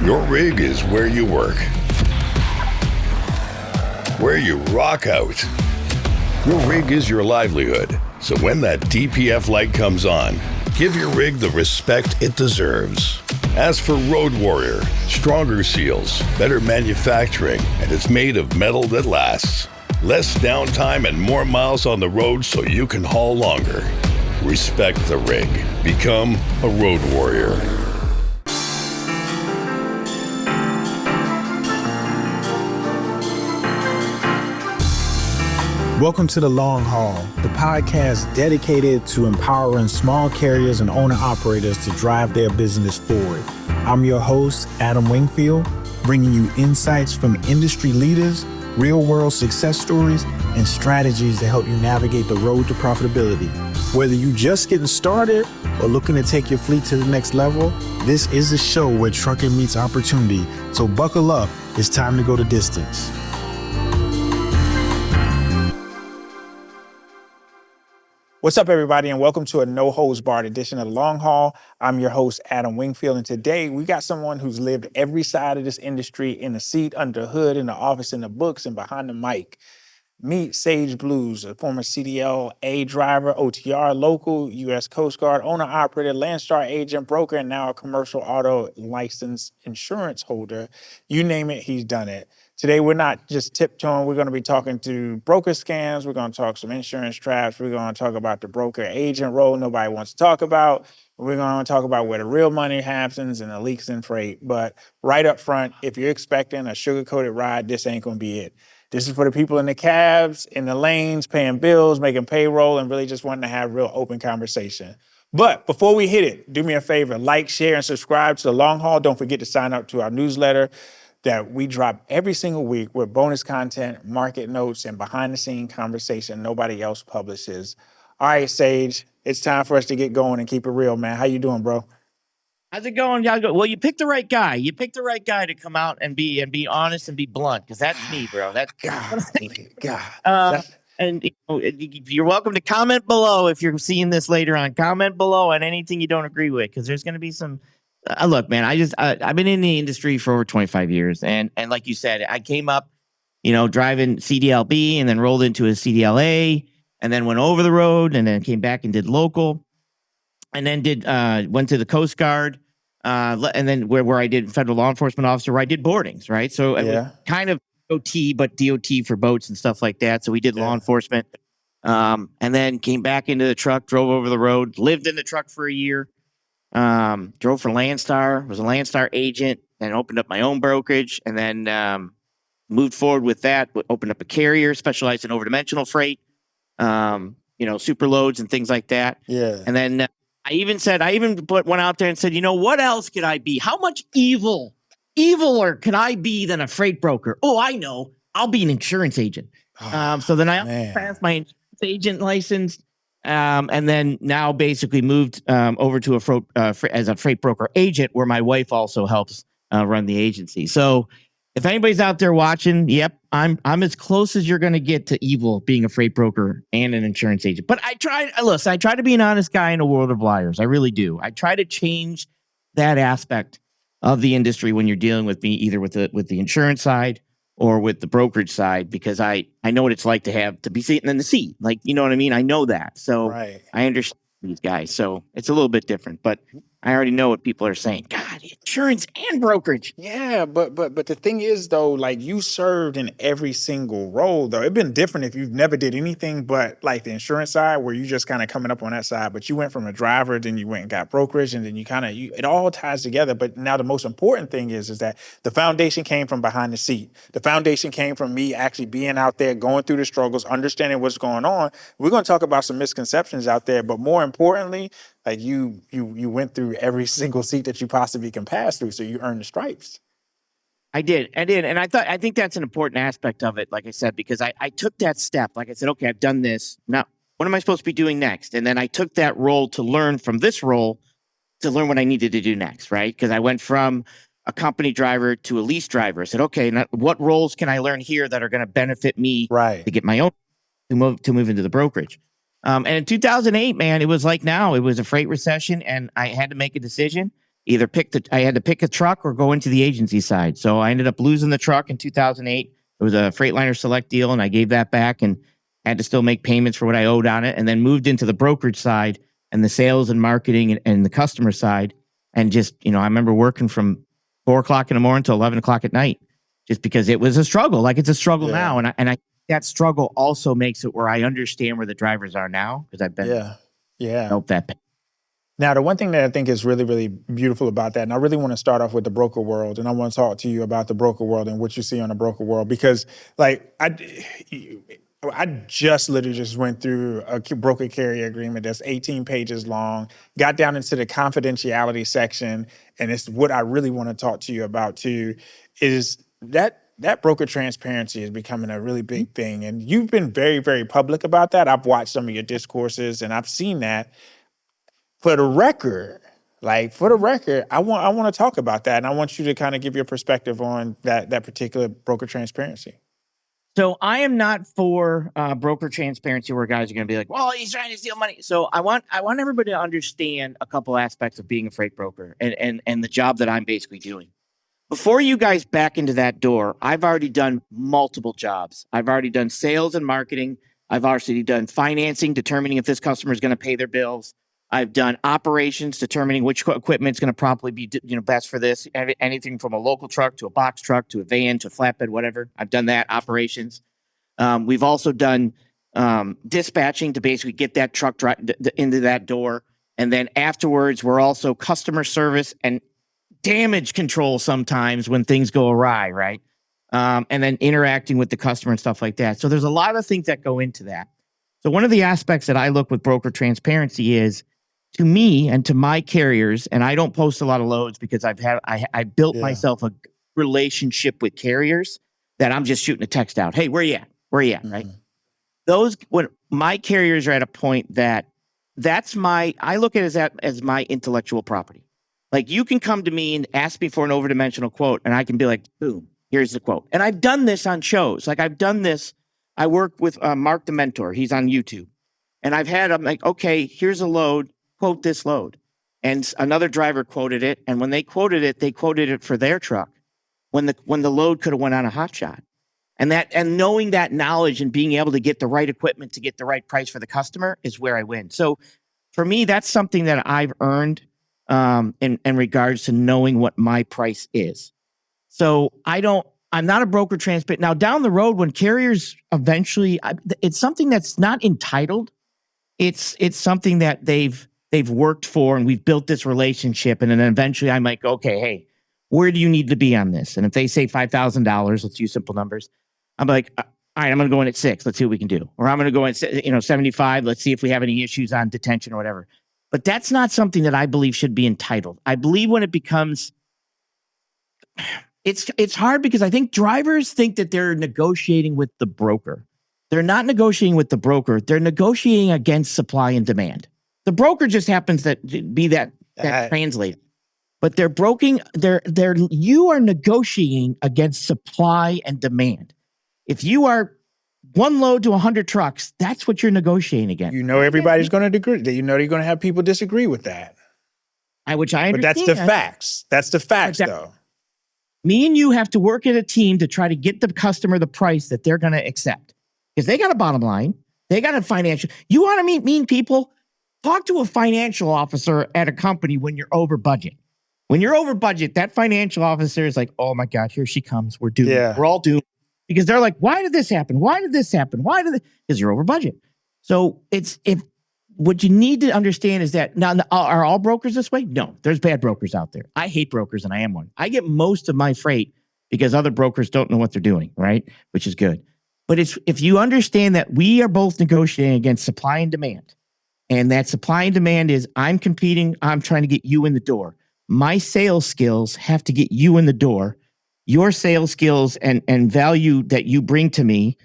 Your rig is where you work, where you rock out. Your rig is your livelihood. So when that DPF light comes on, give your rig the respect it deserves. As for Road Warrior, stronger seals, better manufacturing, and it's made of metal that lasts. Less downtime and more miles on the road so you can haul longer. Respect the rig. Become a Road Warrior. Welcome to The Long Haul, the podcast dedicated to empowering small carriers and owner-operators to drive their business forward. I'm your host, Adam Wingfield, bringing you insights from industry leaders, real-world success stories, and strategies to help you navigate the road to profitability. Whether you're just getting started or looking to take your fleet to the next level, this is a show where trucking meets opportunity. So buckle up, it's time to go the distance. What's up, everybody, and welcome to a no-holds-barred edition of The Long Haul. I'm your host, Adam Wingfield, and today we got someone who's lived every side of this industry, in the seat, under the hood, in the office, in the books, and behind the mic. Meet Sage Blues, a former CDL A driver, OTR local, U.S. Coast Guard, owner-operator, Landstar agent, broker, and now a commercial auto license insurance holder. You name it, he's done it. Today, we're not just tiptoeing. We're going to be talking to broker scams. We're going to talk some insurance traps. We're going to talk about the broker agent role nobody wants to talk about. We're going to talk about where the real money happens and the leaks in freight. But right up front, if you're expecting a sugar-coated ride, this ain't going to be it. This is for the people in the cabs, in the lanes, paying bills, making payroll, and really just wanting to have real open conversation. But before we hit it, do me a favor, like, share, and subscribe to The Long Haul. Don't forget to sign up to our newsletter that we drop every single week with bonus content, market notes, and behind-the-scenes conversation nobody else publishes. All right, Sage, it's time for us to get going and keep it real, man. How you doing, bro? How's it going? Well, you picked the right guy. You picked the right guy to come out and be honest and be blunt, because that's me, bro. That's God. And you're welcome to comment below if you're seeing this later on. Comment below on anything you don't agree with, because there's going to be some. Look, man, I've been in the industry for over 25 years, and like you said, I came up, driving CDLB, and then rolled into a CDLA, and then went over the road, and then came back and did local, and then went to the Coast Guard, and then where I did federal law enforcement officer, where I did boardings, right? So it was kind of OT, but DOT for boats and stuff like that. So we did law enforcement, and then came back into the truck, drove over the road, lived in the truck for a year. Drove for Landstar, was a Landstar agent, and opened up my own brokerage, and then moved forward with that, opened up a carrier, specialized in overdimensional freight, super loads and things like that. Yeah. And then I even went out there and said, what else could I be? How much eviler could I be than a freight broker? Oh, I know. I'll be an insurance agent. So then I passed my insurance agent license. And then now basically moved over to as a freight broker agent, where my wife also helps run the agency. So if anybody's out there watching, yep, I'm as close as you're going to get to evil being a freight broker and an insurance agent. But I try to be an honest guy in a world of liars. I really do. I try to change that aspect of the industry when you're dealing with me, either with the insurance side or with the brokerage side, because I know what it's like to be sitting in the seat. Like, you know what I mean? I know that. So I understand these guys. So it's a little bit different, but I already know what people are saying. God, insurance and brokerage. Yeah, but the thing is, though, like, you served in every single role, though. It'd been different if you've never did anything but like the insurance side, where you just kind of coming up on that side. But you went from a driver, then you went and got brokerage, and then it all ties together. But now the most important thing is that the foundation came from behind the seat. The foundation came from me actually being out there, going through the struggles, understanding what's going on. We're going to talk about some misconceptions out there, but more importantly, like, you went through every single seat that you possibly can pass through, so you earned the stripes. I did. And I think that's an important aspect of it, like I said, because I took that step. Like I said, okay, I've done this. Now, what am I supposed to be doing next? And then I took that role to learn from this role to learn what I needed to do next, right? Because I went from a company driver to a lease driver. I said, okay, now what roles can I learn here that are going to benefit me to get my own, to move into the brokerage? And in 2008, man, it was like now. It was a freight recession, and I had to make a decision. I had to pick a truck or go into the agency side. So I ended up losing the truck in 2008. It was a Freightliner Select deal, and I gave that back and had to still make payments for what I owed on it, and then moved into the brokerage side and the sales and marketing and the customer side. And just, I remember working from 4:00 in the morning till 11:00 at night, just because it was a struggle. Like it's a struggle now. And I that struggle also makes it where I understand where the drivers are now, because I've been helped that. Now, the one thing that I think is really, really beautiful about that, and I really want to start off with the broker world, and I want to talk to you about the broker world and what you see on the broker world, because like I just literally just went through a broker carrier agreement that's 18 pages long, got down into the confidentiality section, and it's what I really want to talk to you about too, is that broker transparency is becoming a really big thing. And you've been very, very public about that. I've watched some of your discourses and I've seen that. For the record, I want to talk about that. And I want you to kind of give your perspective on that particular broker transparency. So I am not for broker transparency where guys are going to be like, well, he's trying to steal money. So I want everybody to understand a couple aspects of being a freight broker and the job that I'm basically doing. Before you guys back into that door, I've already done multiple jobs. I've already done sales and marketing. I've already done financing, determining if this customer is going to pay their bills. I've done operations, determining which equipment is going to probably be best for this. Anything from a local truck to a box truck to a van to a flatbed, whatever. I've done that, operations. We've also done dispatching to basically get that truck into that door. And then afterwards, we're also customer service and damage control sometimes when things go awry, right? And then interacting with the customer and stuff like that. So there's a lot of things that go into that. So one of the aspects that I look with broker transparency is, to me and to my carriers, and I don't post a lot of loads because I built myself a relationship with carriers that I'm just shooting a text out. Hey, where you at? Where you at? Right? When my carriers are at a point I look at it as my intellectual property. Like you can come to me and ask me for an overdimensional quote, and I can be like, boom, here's the quote. And I've done this on shows. Like I've done this. I work with Mark the Mentor. He's on YouTube. And I'm like, okay, here's a load. Quote this load. And another driver quoted it. And when they quoted it, they quoted it for their truck when the load could have went on a hot shot. And knowing that knowledge and being able to get the right equipment to get the right price for the customer is where I win. So for me, that's something that I've earned in regards to knowing what my price is. So I'm not a broker transparent. Now down the road, when carriers eventually, it's something that's not entitled. It's something that they've worked for, and we've built this relationship. And then eventually I might go, okay, hey, where do you need to be on this? And if they say $5,000, let's use simple numbers. I'm like, all right, I'm going to go in at 6. Let's see what we can do. Or I'm going to go in, 75. Let's see if we have any issues on detention or whatever. But that's not something that I believe should be entitled. I believe when it becomes, it's hard because I think drivers think that they're negotiating with the broker. They're not negotiating with the broker. They're negotiating against supply and demand. The broker just happens to be that translator. But you are negotiating against supply and demand. If you are one load to 100 trucks, that's what you're negotiating against. Everybody's going to agree. You're going to have people disagree with that. Which I understand. But that's the facts. That's the facts, though. Me and you have to work in a team to try to get the customer the price that they're going to accept. Because they got a bottom line. They got a financial. You want to meet mean people? Talk to a financial officer at a company when you're over budget. When you're over budget, that financial officer is like, oh my God, here she comes. We're doomed. Yeah. We're all doomed. Because they're like, why did this happen? Why did this happen? Because you're over budget. So what you need to understand is that now, are all brokers this way? No, there's bad brokers out there. I hate brokers and I am one. I get most of my freight because other brokers don't know what they're doing, right? Which is good. But if you understand that we are both negotiating against supply and demand, and that supply and demand is I'm competing, I'm trying to get you in the door. My sales skills have to get you in the door. Your sales skills and value that you bring to me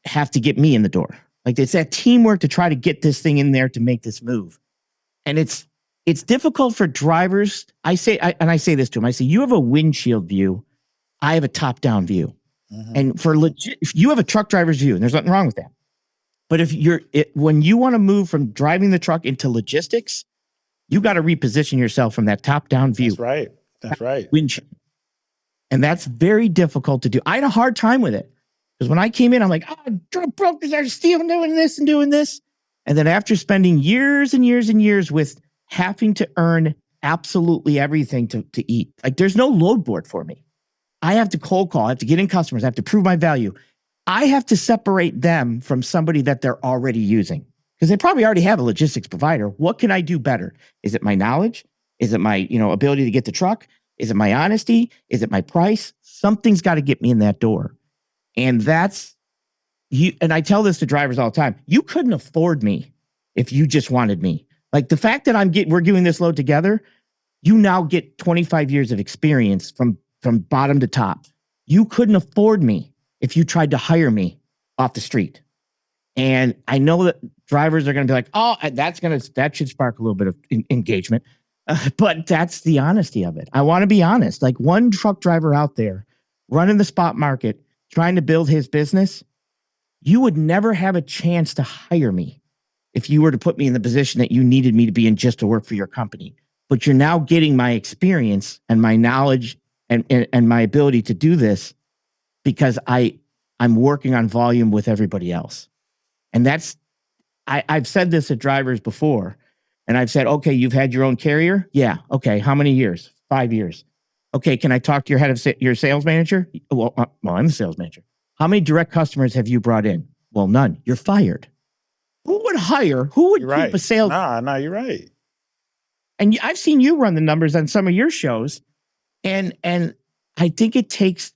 have to get me in the door. Like it's that teamwork to try to get this thing in there to make this move. And it's difficult for drivers. I say this to them. I say, you have a windshield view. I have a top-down view. Mm-hmm. And if you have a truck driver's view, and there's nothing wrong with that. But when you want to move from driving the truck into logistics, You got to reposition yourself from that top-down view. That's right. That's right. And that's very difficult to do. I had a hard time with it because when I came in, I'm like, drug brokers are stealing, doing this and doing this. And then after spending years and years and years with having to earn absolutely everything to eat, like there's no load board for me. I have to cold call. I have to get in customers. I have to prove my value. I have to separate them from somebody that they're already using because they probably already have a logistics provider. What can I do better? Is it my knowledge? Is it my ability to get the truck? Is it my honesty? Is it my price? Something's got to get me in that door. And that's you. And I tell this to drivers all the time. You couldn't afford me if you just wanted me. Like the fact that we're doing this load together, you now get 25 years of experience from bottom to top. You couldn't afford me if you tried to hire me off the street. And I know that drivers are going to be like, oh, that should spark a little bit of engagement. But that's the honesty of it. I want to be honest. Like one truck driver out there running the spot market, trying to build his business, you would never have a chance to hire me if you were to put me in the position that you needed me to be in just to work for your company. But you're now getting my experience and my knowledge and my ability to do this because I'm working on volume with everybody else. And I've said this to drivers before. And I've said, okay, you've had your own carrier? Yeah. Okay. How many years? 5 years. Okay. Can I talk to your head of your sales manager? Well, I'm the sales manager. How many direct customers have you brought in? Well, none. You're fired. Who would hire? Who would keep a sales? No, you're right. And I've seen you run the numbers on some of your shows. And I think it takes,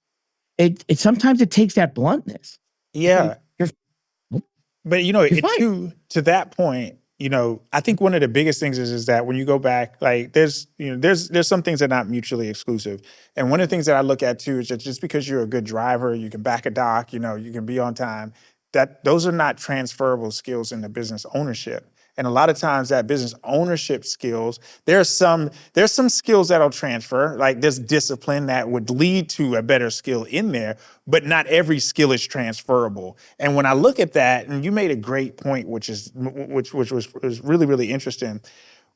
sometimes it takes that bluntness. Yeah. But to that point, I think one of the biggest things is that when you go back, like there's some things that are not mutually exclusive. And one of the things that I look at too is that just because you're a good driver, you can back a dock, you can be on time, that those are not transferable skills into business ownership. And a lot of times that business ownership skills, there's some skills that'll transfer, like this discipline that would lead to a better skill in there, but not every skill is transferable. And when I look at that, and you made a great point, which was really, really interesting,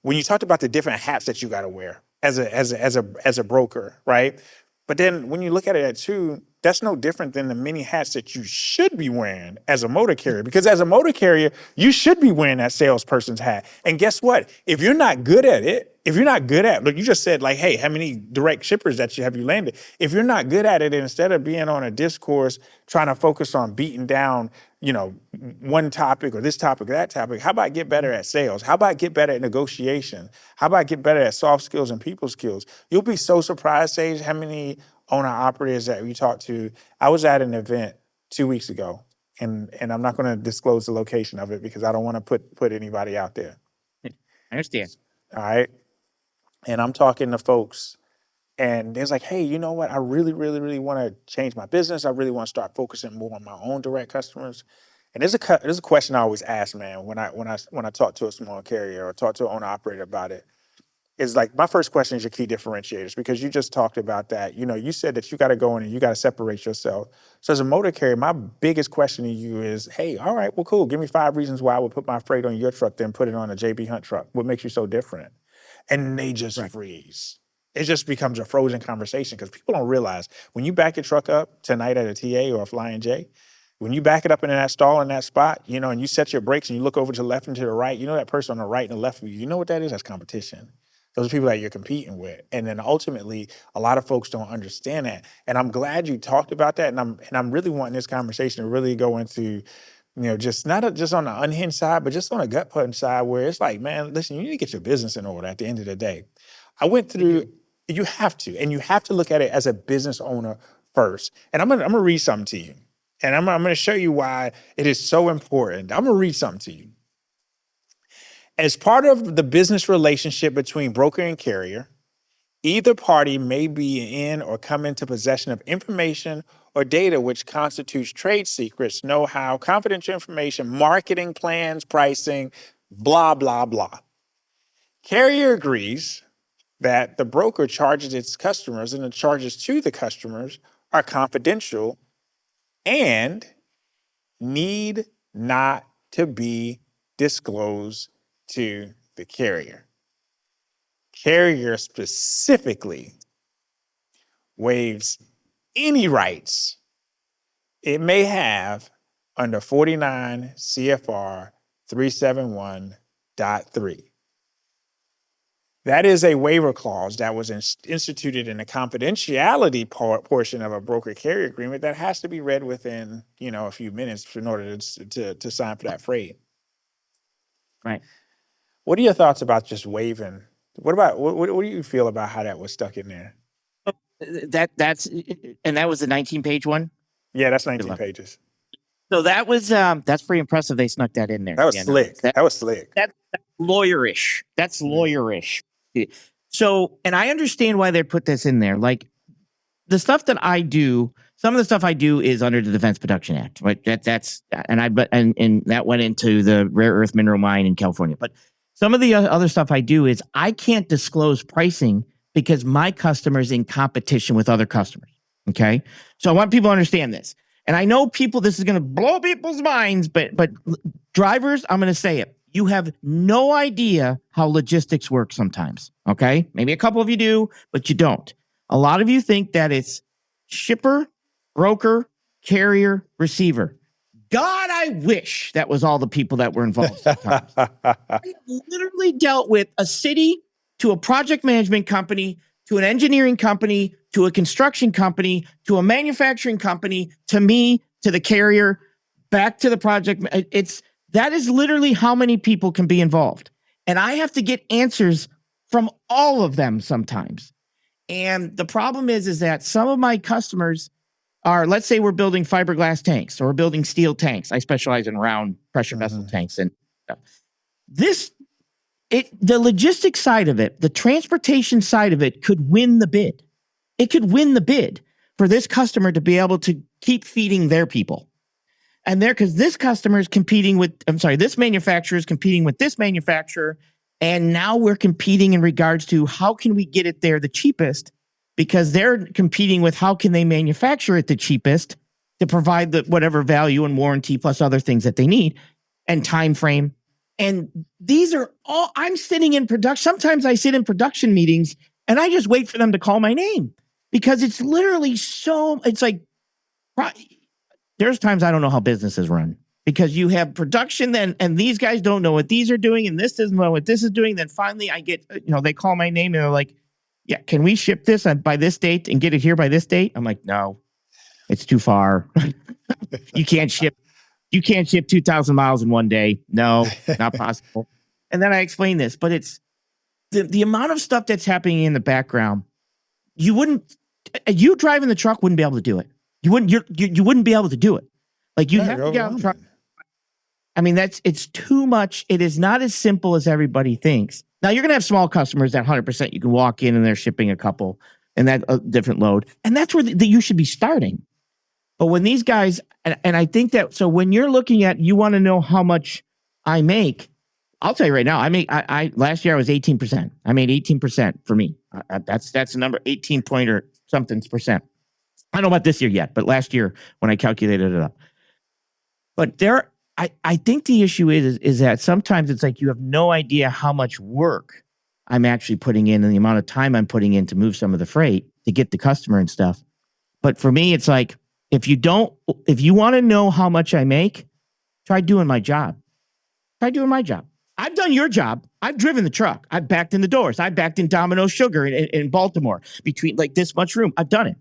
when you talked about the different hats that you got to wear as a broker, right? But then when you look at it too, that's no different than the many hats that you should be wearing as a motor carrier. Because as a motor carrier, you should be wearing that salesperson's hat. And guess what? If you're not good at it, look, you just said like, hey, how many direct shippers have you landed? If you're not good at it, instead of being on a discourse trying to focus on beating down, one topic or this topic or that topic, how about get better at sales? How about get better at negotiation? How about get better at soft skills and people skills? You'll be so surprised, Sage, how many owner-operators that we talked to. I was at an event 2 weeks ago, and I'm not going to disclose the location of it because I don't want to put anybody out there. I understand. All right? And I'm talking to folks, and they're like, hey, you know what? I really, really, really want to change my business. I really want to start focusing more on my own direct customers. And there's a question I always ask, man, when I talk to a small carrier or talk to an owner-operator about it. Is like, my first question is your key differentiators, because you just talked about that. You said that you got to go in and you got to separate yourself. So as a motor carrier, my biggest question to you is, hey, all right, well, cool. Give me 5 reasons why I would put my freight on your truck, then put it on a JB Hunt truck. What makes you so different? And they just freeze. It just becomes a frozen conversation because people don't realize when you back your truck up tonight at a TA or a Flying J, when you back it up in that stall in that spot, and you set your brakes and you look over to the left and to the right, that person on the right and the left of you, you know what that is? That's competition. Those are people that you're competing with. And then ultimately, a lot of folks don't understand that. And I'm glad you talked about that. And I'm really wanting this conversation to really go into, just not just on the unhinged side, but just on a gut punch side where it's like, man, listen, you need to get your business in order at the end of the day. I went through, you have to look at it as a business owner first. And I'm gonna read something to you. And I'm gonna show you why it is so important. I'm gonna read something to you. As part of the business relationship between broker and carrier, either party may be in or come into possession of information or data which constitutes trade secrets, know-how, confidential information, marketing plans, pricing, blah, blah, blah. Carrier agrees that the broker charges its customers and the charges to the customers are confidential and need not to be disclosed to the carrier. carrier specifically waives any rights it may have under 49 CFR 371.3. That is a waiver clause that was instituted in the confidentiality portion of a broker carrier agreement that has to be read within, a few minutes in order to sign for that freight. Right. What are your thoughts about just waiving? What do you feel about how that was stuck in there? That was the 19-page one? Yeah, that's 19 pages. So that was that's pretty impressive. They snuck that in there. That was slick. That was slick. That's lawyerish. That's lawyerish. So, and I understand why they put this in there. Like the stuff that I do, some of the stuff I do is under the Defense Production Act, right? And that went into the rare earth mineral mine in California. But some of the other stuff I do is I can't disclose pricing because my customer's in competition with other customers. Okay. So I want people to understand this. And I know this is going to blow people's minds, but drivers, I'm going to say it. You have no idea how logistics work sometimes. Okay. Maybe a couple of you do, but you don't. A lot of you think that it's shipper, broker, carrier, receiver. God, I wish that was all the people that were involved sometimes. I literally dealt with a city to a project management company, to an engineering company, to a construction company, to a manufacturing company, to me, to the carrier, back to the project. That is literally how many people can be involved. And I have to get answers from all of them sometimes. And the problem is that some of my customers are, let's say we're building fiberglass tanks or we're building steel tanks. I specialize in round pressure vessel tanks and stuff. The logistics side of it, the transportation side of it could win the bid. It could win the bid for this customer to be able to keep feeding their people. And because this customer is competing with, this manufacturer is competing with this manufacturer. And now we're competing in regards to how can we get it there the cheapest, because they're competing with how can they manufacture it the cheapest to provide the whatever value and warranty plus other things that they need and time frame. And these are all, I'm sitting in production. Sometimes I sit in production meetings and I just wait for them to call my name because it's literally it's like, there's times I don't know how businesses run because you have production and these guys don't know what these are doing and this doesn't know what this is doing. Then finally I get, they call my name and they're like, yeah, can we ship this by this date and get it here by this date? I'm like, no, it's too far. You can't ship 2,000 miles in one day. No, not possible. And then I explain this, but it's the amount of stuff that's happening in the background. You driving the truck wouldn't be able to do it. You wouldn't be able to do it. Like you have to get out of the truck. I mean, it's too much. It is not as simple as everybody thinks. Now you're going to have small customers that 100% you can walk in and they're shipping a couple and that a different load. And that's where you should be starting. But when these guys, and I think that, so when you're looking at, you want to know how much I make, I'll tell you right now, last year I was 18%. I made 18% for me. That's the number, 18 point or something percent. I don't know about this year yet, but last year when I calculated it up. But I think the issue is that sometimes it's like you have no idea how much work I'm actually putting in and the amount of time I'm putting in to move some of the freight to get the customer and stuff. But for me, it's like, if you want to know how much I make, try doing my job. Try doing my job. I've done your job. I've driven the truck. I've backed in the doors. I backed in Domino's Sugar in Baltimore between like this much room. I've done it.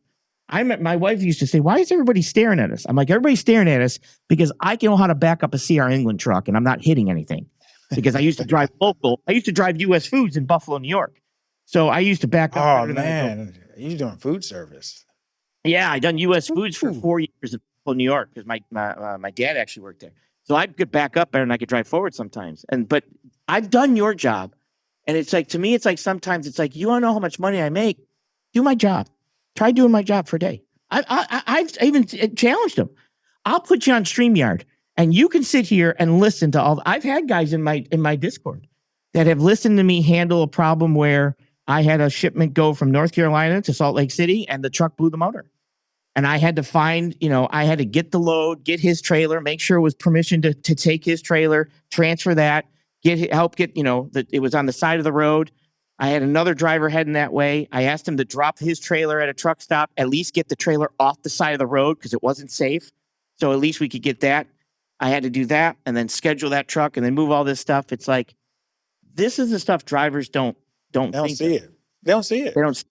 My wife used to say, why is everybody staring at us? I'm like, everybody's staring at us because I know how to back up a CR England truck and I'm not hitting anything because I used to drive local. I used to drive US Foods in Buffalo, New York. So I used to back up. Oh man, you're doing food service. Yeah, I done US Foods for 4 years in New York because my dad actually worked there. So I could back up better and I could drive forward sometimes. But I've done your job. And it's like, to me, it's like sometimes it's like, you want to know how much money I make? Do my job. Try doing my job for a day. I've even challenged them. I'll put you on StreamYard and you can sit here and listen to all. I've had guys in my Discord that have listened to me handle a problem where I had a shipment go from North Carolina to Salt Lake City and the truck blew the motor. And I had to find, I had to get the load, get his trailer, make sure it was permission to take his trailer, transfer that, help get, that it was on the side of the road. I had another driver heading that way. I asked him to drop his trailer at a truck stop, at least get the trailer off the side of the road because it wasn't safe. So at least we could get that. I had to do that and then schedule that truck and then move all this stuff. It's like, this is the stuff drivers don't see it. They don't see it. They don't.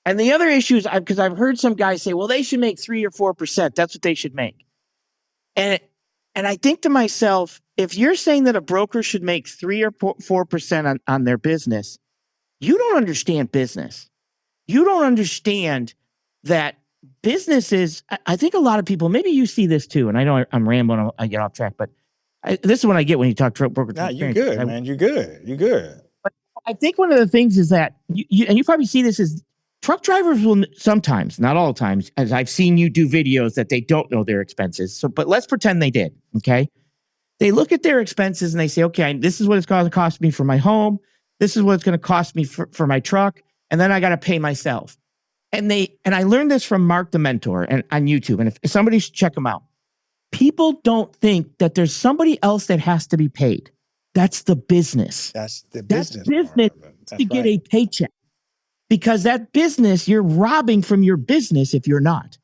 And the other issue is because I've heard some guys say, well, they should make 3 or 4%. That's what they should make. And I think to myself, if you're saying that a broker should make 3 or 4% on their business, you don't understand business. You don't understand that business is, I think a lot of people, maybe you see this too, and I know I'm rambling, I get off track, but this is what I get when you talk to broker. Nah, you good, man. You good. But I think one of the things is that, and you probably see this, is truck drivers will sometimes, not all the times, as I've seen you do videos that they don't know their expenses. So, but let's pretend they did, okay? They look at their expenses and they say, okay, this is what it's going to cost me for my home. This is what it's going to cost me for my truck. And then I got to pay myself. And I learned this from Mark the Mentor and on YouTube. And if somebody should check him out, people don't think that there's somebody else that has to be paid. That's the business. That's the business. That's business to get a paycheck. Because that business, you're robbing from your business if you're not.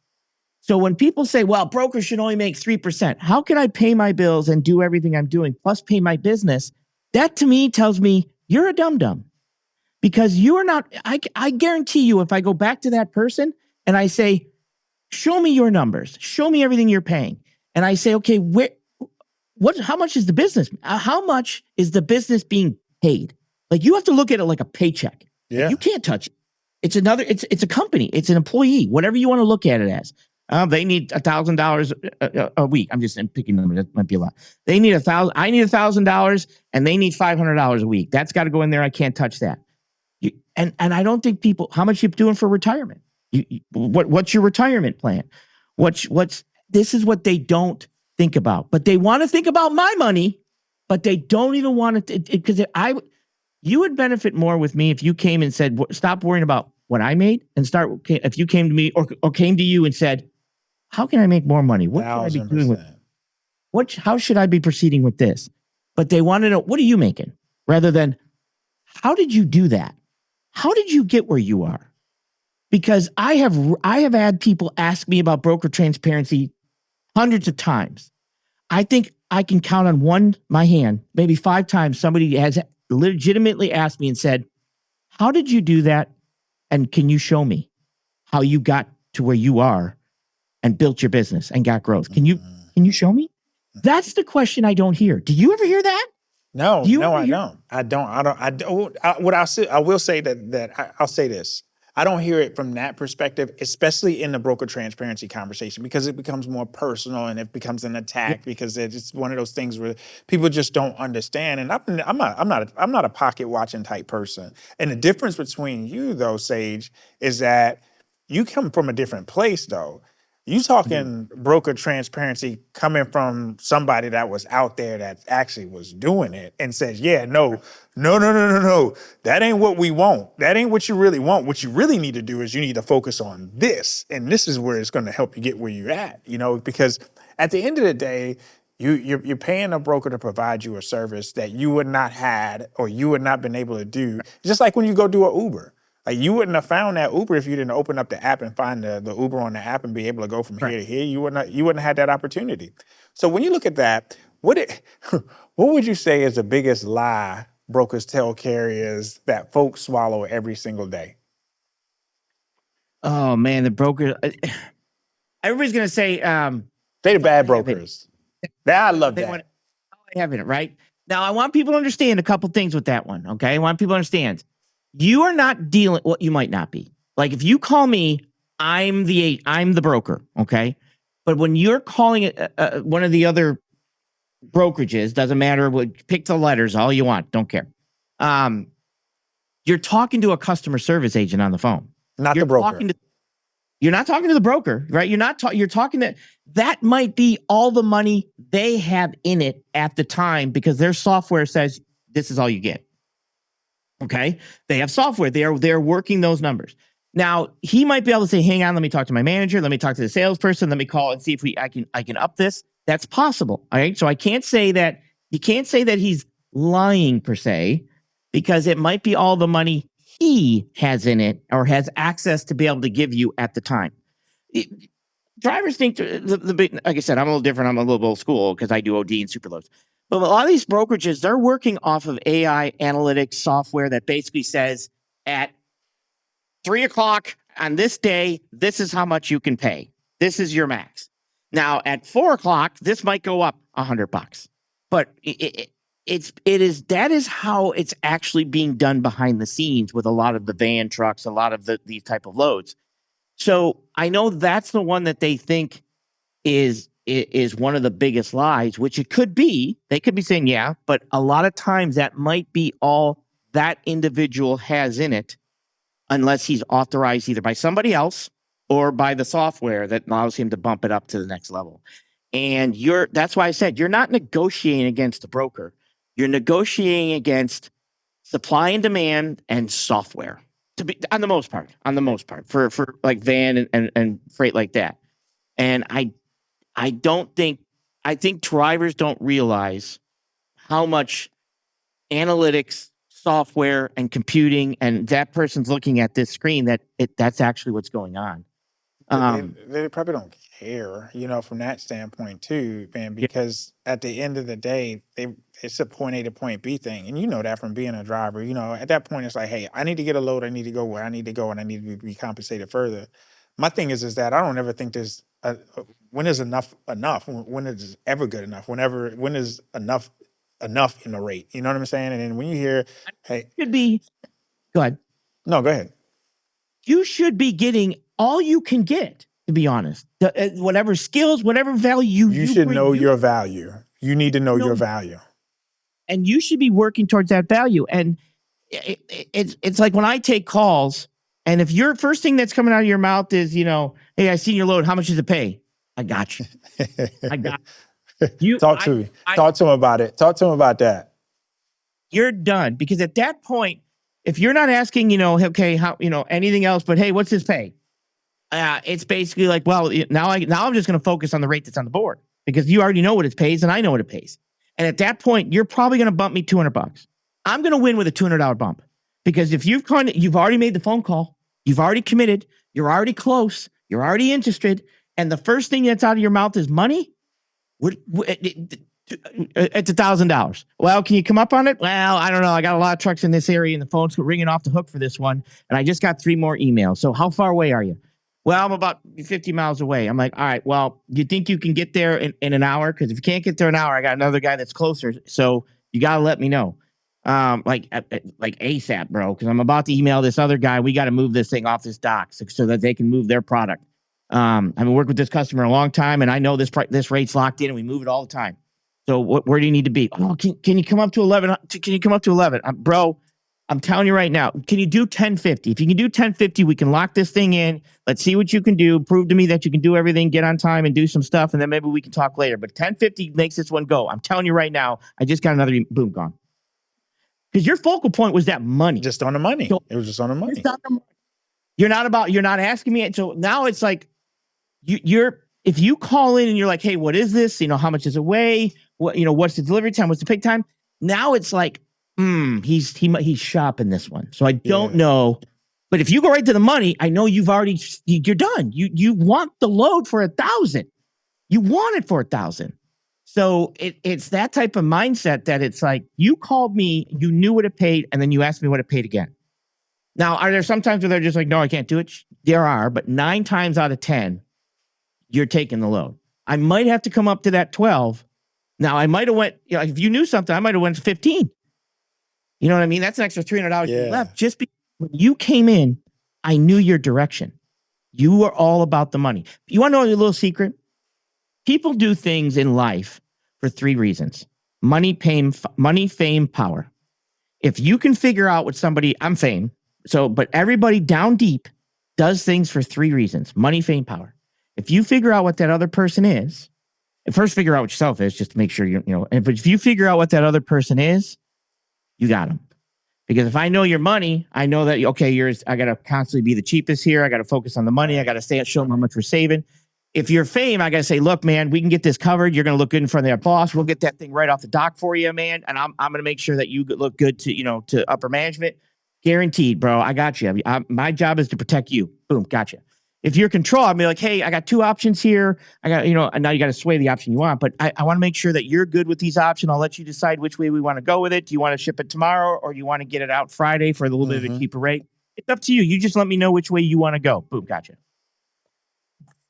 So when people say, well, brokers should only make 3%, how can I pay my bills and do everything I'm doing plus pay my business? That to me tells me you're a dum-dum. Because you are not, I guarantee you, if I go back to that person and I say, show me your numbers, show me everything you're paying. And I say, okay, how much is the business? How much is the business being paid? Like, you have to look at it like a paycheck. Yeah. You can't touch it. It's a company. It's an employee, whatever you want to look at it as. They need $1,000 a week. I'm picking numbers. That might be a lot. They need $1,000. I need $1,000 and they need $500 a week. That's got to go in there. I can't touch that. And I don't think people, how much you doing for retirement? What's your retirement plan? This is what they don't think about, but they want to think about my money, but they don't even want to, because you would benefit more with me if you came and said, stop worrying about what I made and if you came to me or came to you and said, how can I make more money? What should I be doing with how should I be proceeding with this? But they want to know, what are you making? Rather than, how did you do that? How did you get where you are? Because I have had people ask me about broker transparency hundreds of times. I think I can count on my hand, maybe 5 times somebody has legitimately asked me and said, how did you do that? And can you show me how you got to where you are and built your business and got growth? Can you show me? That's the question I don't hear. Do you ever hear that? No, I don't. I will say that I'll say this. I don't hear it from that perspective, especially in the broker transparency conversation, because it becomes more personal and it becomes an attack because it's one of those things where people just don't understand. And I'm not a pocket watching type person. And the difference between you though, Sage, is that you come from a different place though. You talking broker transparency coming from somebody that was out there that actually was doing it and says, yeah, no. That ain't what we want. That ain't what you really want. What you really need to do is you need to focus on this. And this is where it's going to help you get where you're at, because at the end of the day, you're paying a broker to provide you a service that you would not had or you would not been able to do. Just like when you go do an Uber. Like, you wouldn't have found that Uber if you didn't open up the app and find the Uber on the app and be able to go from here to here. You wouldn't have had that opportunity. So when you look at that, what would you say is the biggest lie brokers tell carriers that folks swallow every single day? Oh man, the broker. Everybody's gonna say they the bad brokers. I love that. They have it right now. I want people to understand a couple things with that one. Okay, I want people to understand. You are not dealing, well, you might not be. Like, if you call me, I'm the broker, okay? But when you're calling it one of the other brokerages, doesn't matter, pick the letters, all you want, don't care. You're talking to a customer service agent on the phone. Not the broker. You're not talking to the broker, right? You're talking to, that might be all the money they have in it at the time because their software says this is all you get. Okay, they have software. They're working those numbers. Now he might be able to say, "Hang on, let me talk to my manager. Let me talk to the salesperson. Let me call and see if I can up this." That's possible. All right. So I can't say that. You can't say that he's lying per se, because it might be all the money he has in it or has access to be able to give you at the time. Drivers think like I said, I'm a little different. I'm a little old school because I do OD and superloads. But a lot of these brokerages, they're working off of AI analytics software that basically says at 3:00 on this day, this is how much you can pay. This is your max. Now at 4:00, this might go up $100, but that is how it's actually being done behind the scenes with a lot of the van trucks, a lot of these type of loads. So I know that's the one that they think is one of the biggest lies, which it could be. They could be saying, yeah, but a lot of times that might be all that individual has in it, unless he's authorized either by somebody else or by the software that allows him to bump it up to the next level. And that's why I said you're not negotiating against the broker. You're negotiating against supply and demand and software. To be on the most part for like van and freight like that. And I think drivers don't realize how much analytics, software, and computing, and that person's looking at this screen that's actually what's going on. They probably don't care, from that standpoint too, man, because at the end of the day, it's a point A to point B thing. And that from being a driver, at that point, it's like, hey, I need to get a load. I need to go where I need to go, and I need to be compensated further. My thing is that I don't ever think there's when is enough, when is ever good enough, when is enough in a rate, you know what I'm saying? And then when you hear, hey, should be, go ahead. No, go ahead. You should be getting all you can get, to be honest. Whatever skills, whatever value you should bring, know your value. You need to know your value. And you should be working towards that value. And it's like when I take calls, and if your first thing that's coming out of your mouth is, hey, I seen your load, how much does it pay? I got you. I got you. Talk to me. Talk to him about it. Talk to him about that. You're done. Because at that point, if you're not asking, okay, how, anything else, but hey, what's his pay? It's basically like, well, now I'm just going to focus on the rate that's on the board because you already know what it pays and I know what it pays. And at that point, you're probably going to bump me $200. I'm going to win with a $200 bump because if you've already made the phone call, you've already committed, you're already close, you're already interested, and the first thing that's out of your mouth is money. It's $1,000. Well, can you come up on it? Well, I don't know. I got a lot of trucks in this area and the phone's ringing off the hook for this one. And I just got 3 more emails. So how far away are you? Well, I'm about 50 miles away. I'm like, all right, well, do you think you can get there in an hour? Because if you can't get there an hour, I got another guy that's closer. So you got to let me know. Like ASAP, bro, because I'm about to email this other guy. We got to move this thing off this dock so that they can move their product. I've been working with this customer a long time, and I know this rate's locked in, and we move it all the time. So where do you need to be? Oh, can you come up to 11? Can you come up to 11? Bro, I'm telling you right now, can you do 1050? If you can do 1050, we can lock this thing in. Let's see what you can do. Prove to me that you can do everything, get on time and do some stuff, and then maybe we can talk later. But 1050 makes this one go. I'm telling you right now, I just got another boom gone. Because your focal point was that money. Just on the money. So, it was just on the money. You're not asking me. So now it's like, if you call in and you're like, hey, what is this? How much does it weigh? What's the delivery time? What's the pick time? Now it's like, he's shopping this one. So I don't know. But if you go right to the money, I know you're done. You want the load for 1,000. You want it for 1,000. So it's that type of mindset that it's like, you called me, you knew what it paid, and then you asked me what it paid again. Now, are there some times where they're just like, no, I can't do it? There are, but 9 times out of 10, you're taking the load. I might have to come up to that 12. Now, I might have went, if you knew something, I might have went to 15. You know what I mean? That's an extra $300 left. Just because when you came in, I knew your direction. You were all about the money. You want to know a little secret? People do things in life for 3 reasons. Money, fame, power. If you can figure out what I'm fame. But everybody down deep does things for 3 reasons. Money, fame, power. If you figure out what that other person is, and first figure out what yourself is, just to make sure but if you figure out what that other person is, you got them. Because if I know your money, I know that, okay, I got to constantly be the cheapest here. I got to focus on the money. I got to show them how much we're saving. If you're fame, I got to say, look, man, we can get this covered. You're going to look good in front of that boss. We'll get that thing right off the dock for you, man. And I'm going to make sure that you look good to upper management. Guaranteed, bro. I got you. My job is to protect you. Boom, gotcha. If you're control, I'll be like, hey, I got 2 options here. I got, and now you got to sway the option you want, but I want to make sure that you're good with these options. I'll let you decide which way we want to go with it. Do you want to ship it tomorrow or do you want to get it out Friday for a little bit of a cheaper rate? It's up to you. You just let me know which way you want to go. Boom, gotcha.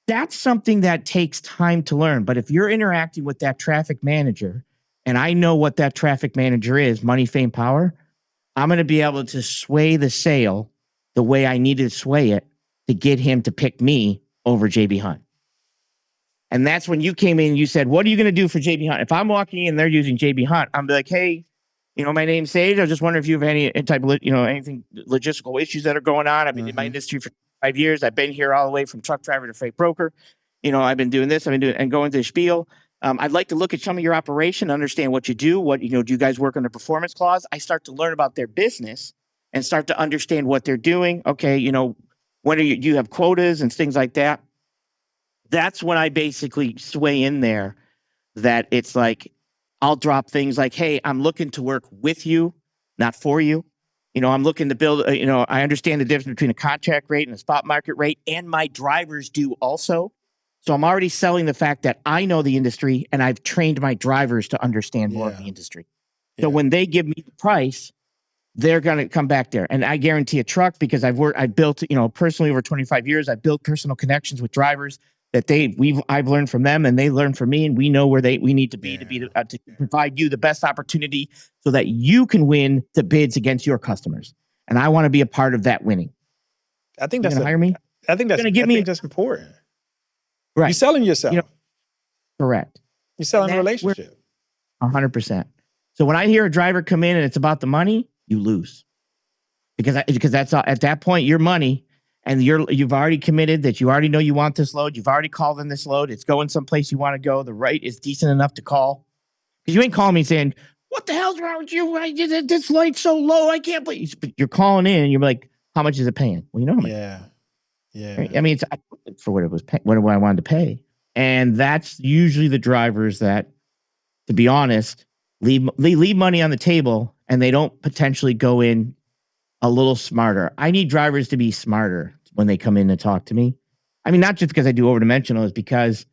That's something that takes time to learn. But if you're interacting with that traffic manager, and I know what that traffic manager is, money, fame, power, I'm going to be able to sway the sale the way I needed to sway it to get him to pick me over JB Hunt. And that's when you came in and you said, what are you going to do for JB Hunt? If I'm walking in and they're using JB Hunt, I'm like, hey, my name's Sage. I just wonder if you have any type of, anything logistical issues that are going on. I've been in my industry for 5 years. I've been here all the way from truck driver to freight broker. I've been doing this. I've been doing and going to the spiel. I'd like to look at some of your operation, understand what you do. What, do you guys work on a performance clause? I start to learn about their business and start to understand what they're doing. Okay. When do you have quotas and things like that? That's when I basically sway in there that it's like, I'll drop things like, hey, I'm looking to work with you, not for you. I'm looking to build, I understand the difference between a contract rate and a spot market rate, and my drivers do also. So I'm already selling the fact that I know the industry and I've trained my drivers to understand more of the industry. So when they give me the price, they're going to come back there. And I guarantee a truck because I built, personally over 25 years, I built personal connections with drivers that I've learned from them and they learn from me, and we know where we need to be to provide you the best opportunity so that you can win the bids against your customers. And I want to be a part of that winning. I think that's hire me. I think that's that's important. Right. You're selling yourself. Correct. You're selling a relationship. 100%. So when I hear a driver come in and it's about the money, you lose because that's at that point your money. And you've already committed that you already know you want this load. You've already called in this load. It's going someplace you want to go. The rate is decent enough to call. Because you ain't calling me saying, what the hell's wrong with you? This light's so low. I can't believe. But you're calling in and you're like, how much is it paying? Well, how much. Yeah. Right? I mean, it's for what it was, what I wanted to pay. And that's usually the drivers that, to be honest, leave money on the table and they don't potentially go in a little smarter. I need drivers to be smarter when they come in and talk to me. I mean, not just because I do over-dimensional, is because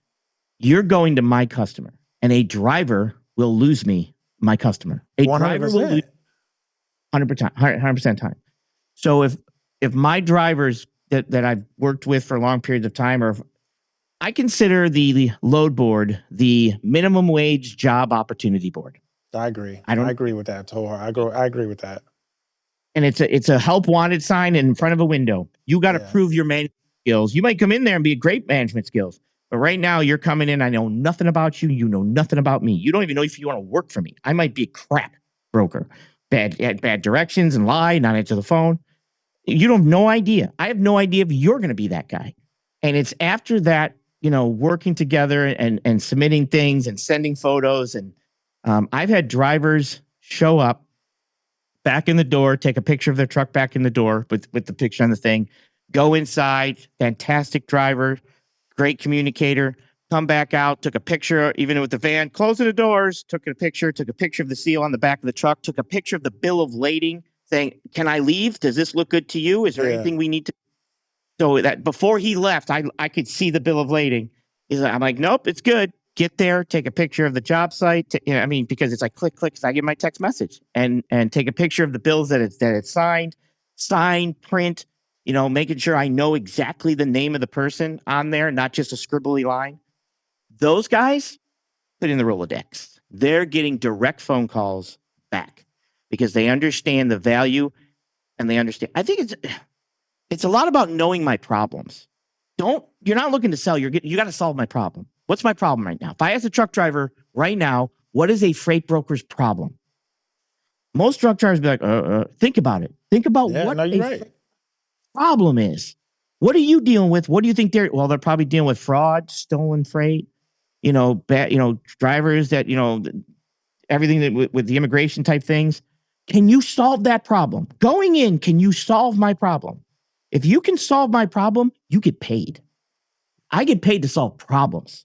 you're going to my customer and a driver will lose me, my customer. A 100%. driver will lose 100% time. So if my drivers that I've worked with for long periods of time, or I consider the load board the minimum wage job opportunity board. I agree. I agree with that. I agree with that. And it's a help wanted sign in front of a window. You got to prove your management skills. You might come in there and be a great management skills, but right now you're coming in. I know nothing about you. You know nothing about me. You don't even know if you want to work for me. I might be a crap broker, bad directions and lie, not answer the phone. You don't have no idea. I have no idea if you're going to be that guy. And it's after that, working together and submitting things and sending photos. And I've had drivers show up back in the door, take a picture of their truck back in the door with the picture on the thing, go inside, fantastic driver, great communicator, come back out, took a picture, even with the van, closing the doors, took a picture of the seal on the back of the truck, took a picture of the bill of lading saying, can I leave? Does this look good to you? Is there anything we need to? So that before he left, I could see the bill of lading. I'm like, nope, it's good. Get there, take a picture of the job site. Because it's like click, because I get my text message and take a picture of the bills that it's signed, sign, print, making sure I know exactly the name of the person on there, not just a scribbly line. Those guys put in the Rolodex. They're getting direct phone calls back because they understand the value and they understand. I think it's a lot about knowing my problems. You're not looking to sell. You got to solve my problem. What's my problem right now? If I ask a truck driver right now, what is a freight broker's problem? Most truck drivers be like, think about it. Think about what problem is. What are you dealing with? What do you think they're probably dealing with fraud, stolen freight, drivers that, everything that with the immigration type things. Can you solve that problem? Going in, can you solve my problem? If you can solve my problem, you get paid. I get paid to solve problems.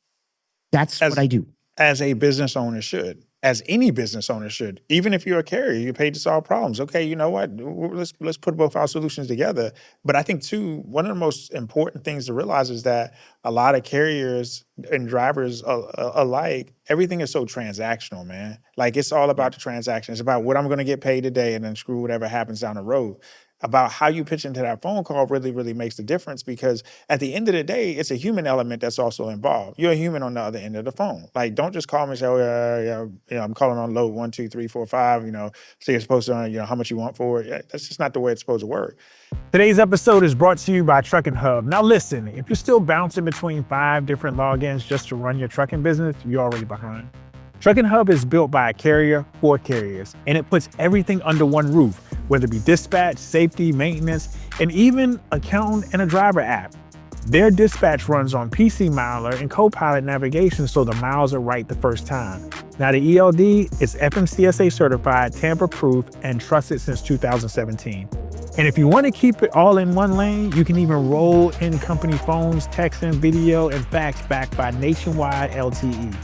That's what I do. As a business owner should. as any business owner should. Even if you're a carrier, you're paid to solve problems. Okay, you know what? Let's put both our solutions together. But I think too, one of the most important things to realize is that a lot of carriers and drivers alike, everything is so transactional, man. Like it's all about the transaction. It's about what I'm going to get paid today, and then screw whatever happens down the road. About how you pitch into that phone call really, really makes the difference, because at the end of the day, it's a human element that's also involved. You're a human on the other end of the phone. Like, don't just call me and say, oh, yeah, I'm calling on load 1, 2, 3, 4, 5, so you're supposed to, how much you want for it. Yeah, that's just not the way it's supposed to work. Today's episode is brought to you by Trucking Hub. Now listen, if you're still bouncing between 5 different logins just to run your trucking business, you're already behind. Trucking Hub is built by a carrier for carriers, and it puts everything under one roof, whether it be dispatch, safety, maintenance, and even accountant and a driver app. Their dispatch runs on PC Miler and Copilot navigation, so the miles are right the first time. Now the ELD is FMCSA certified, tamper-proof, and trusted since 2017. And if you want to keep it all in one lane, you can even roll in company phones, texting, video, and fax backed by nationwide LTE.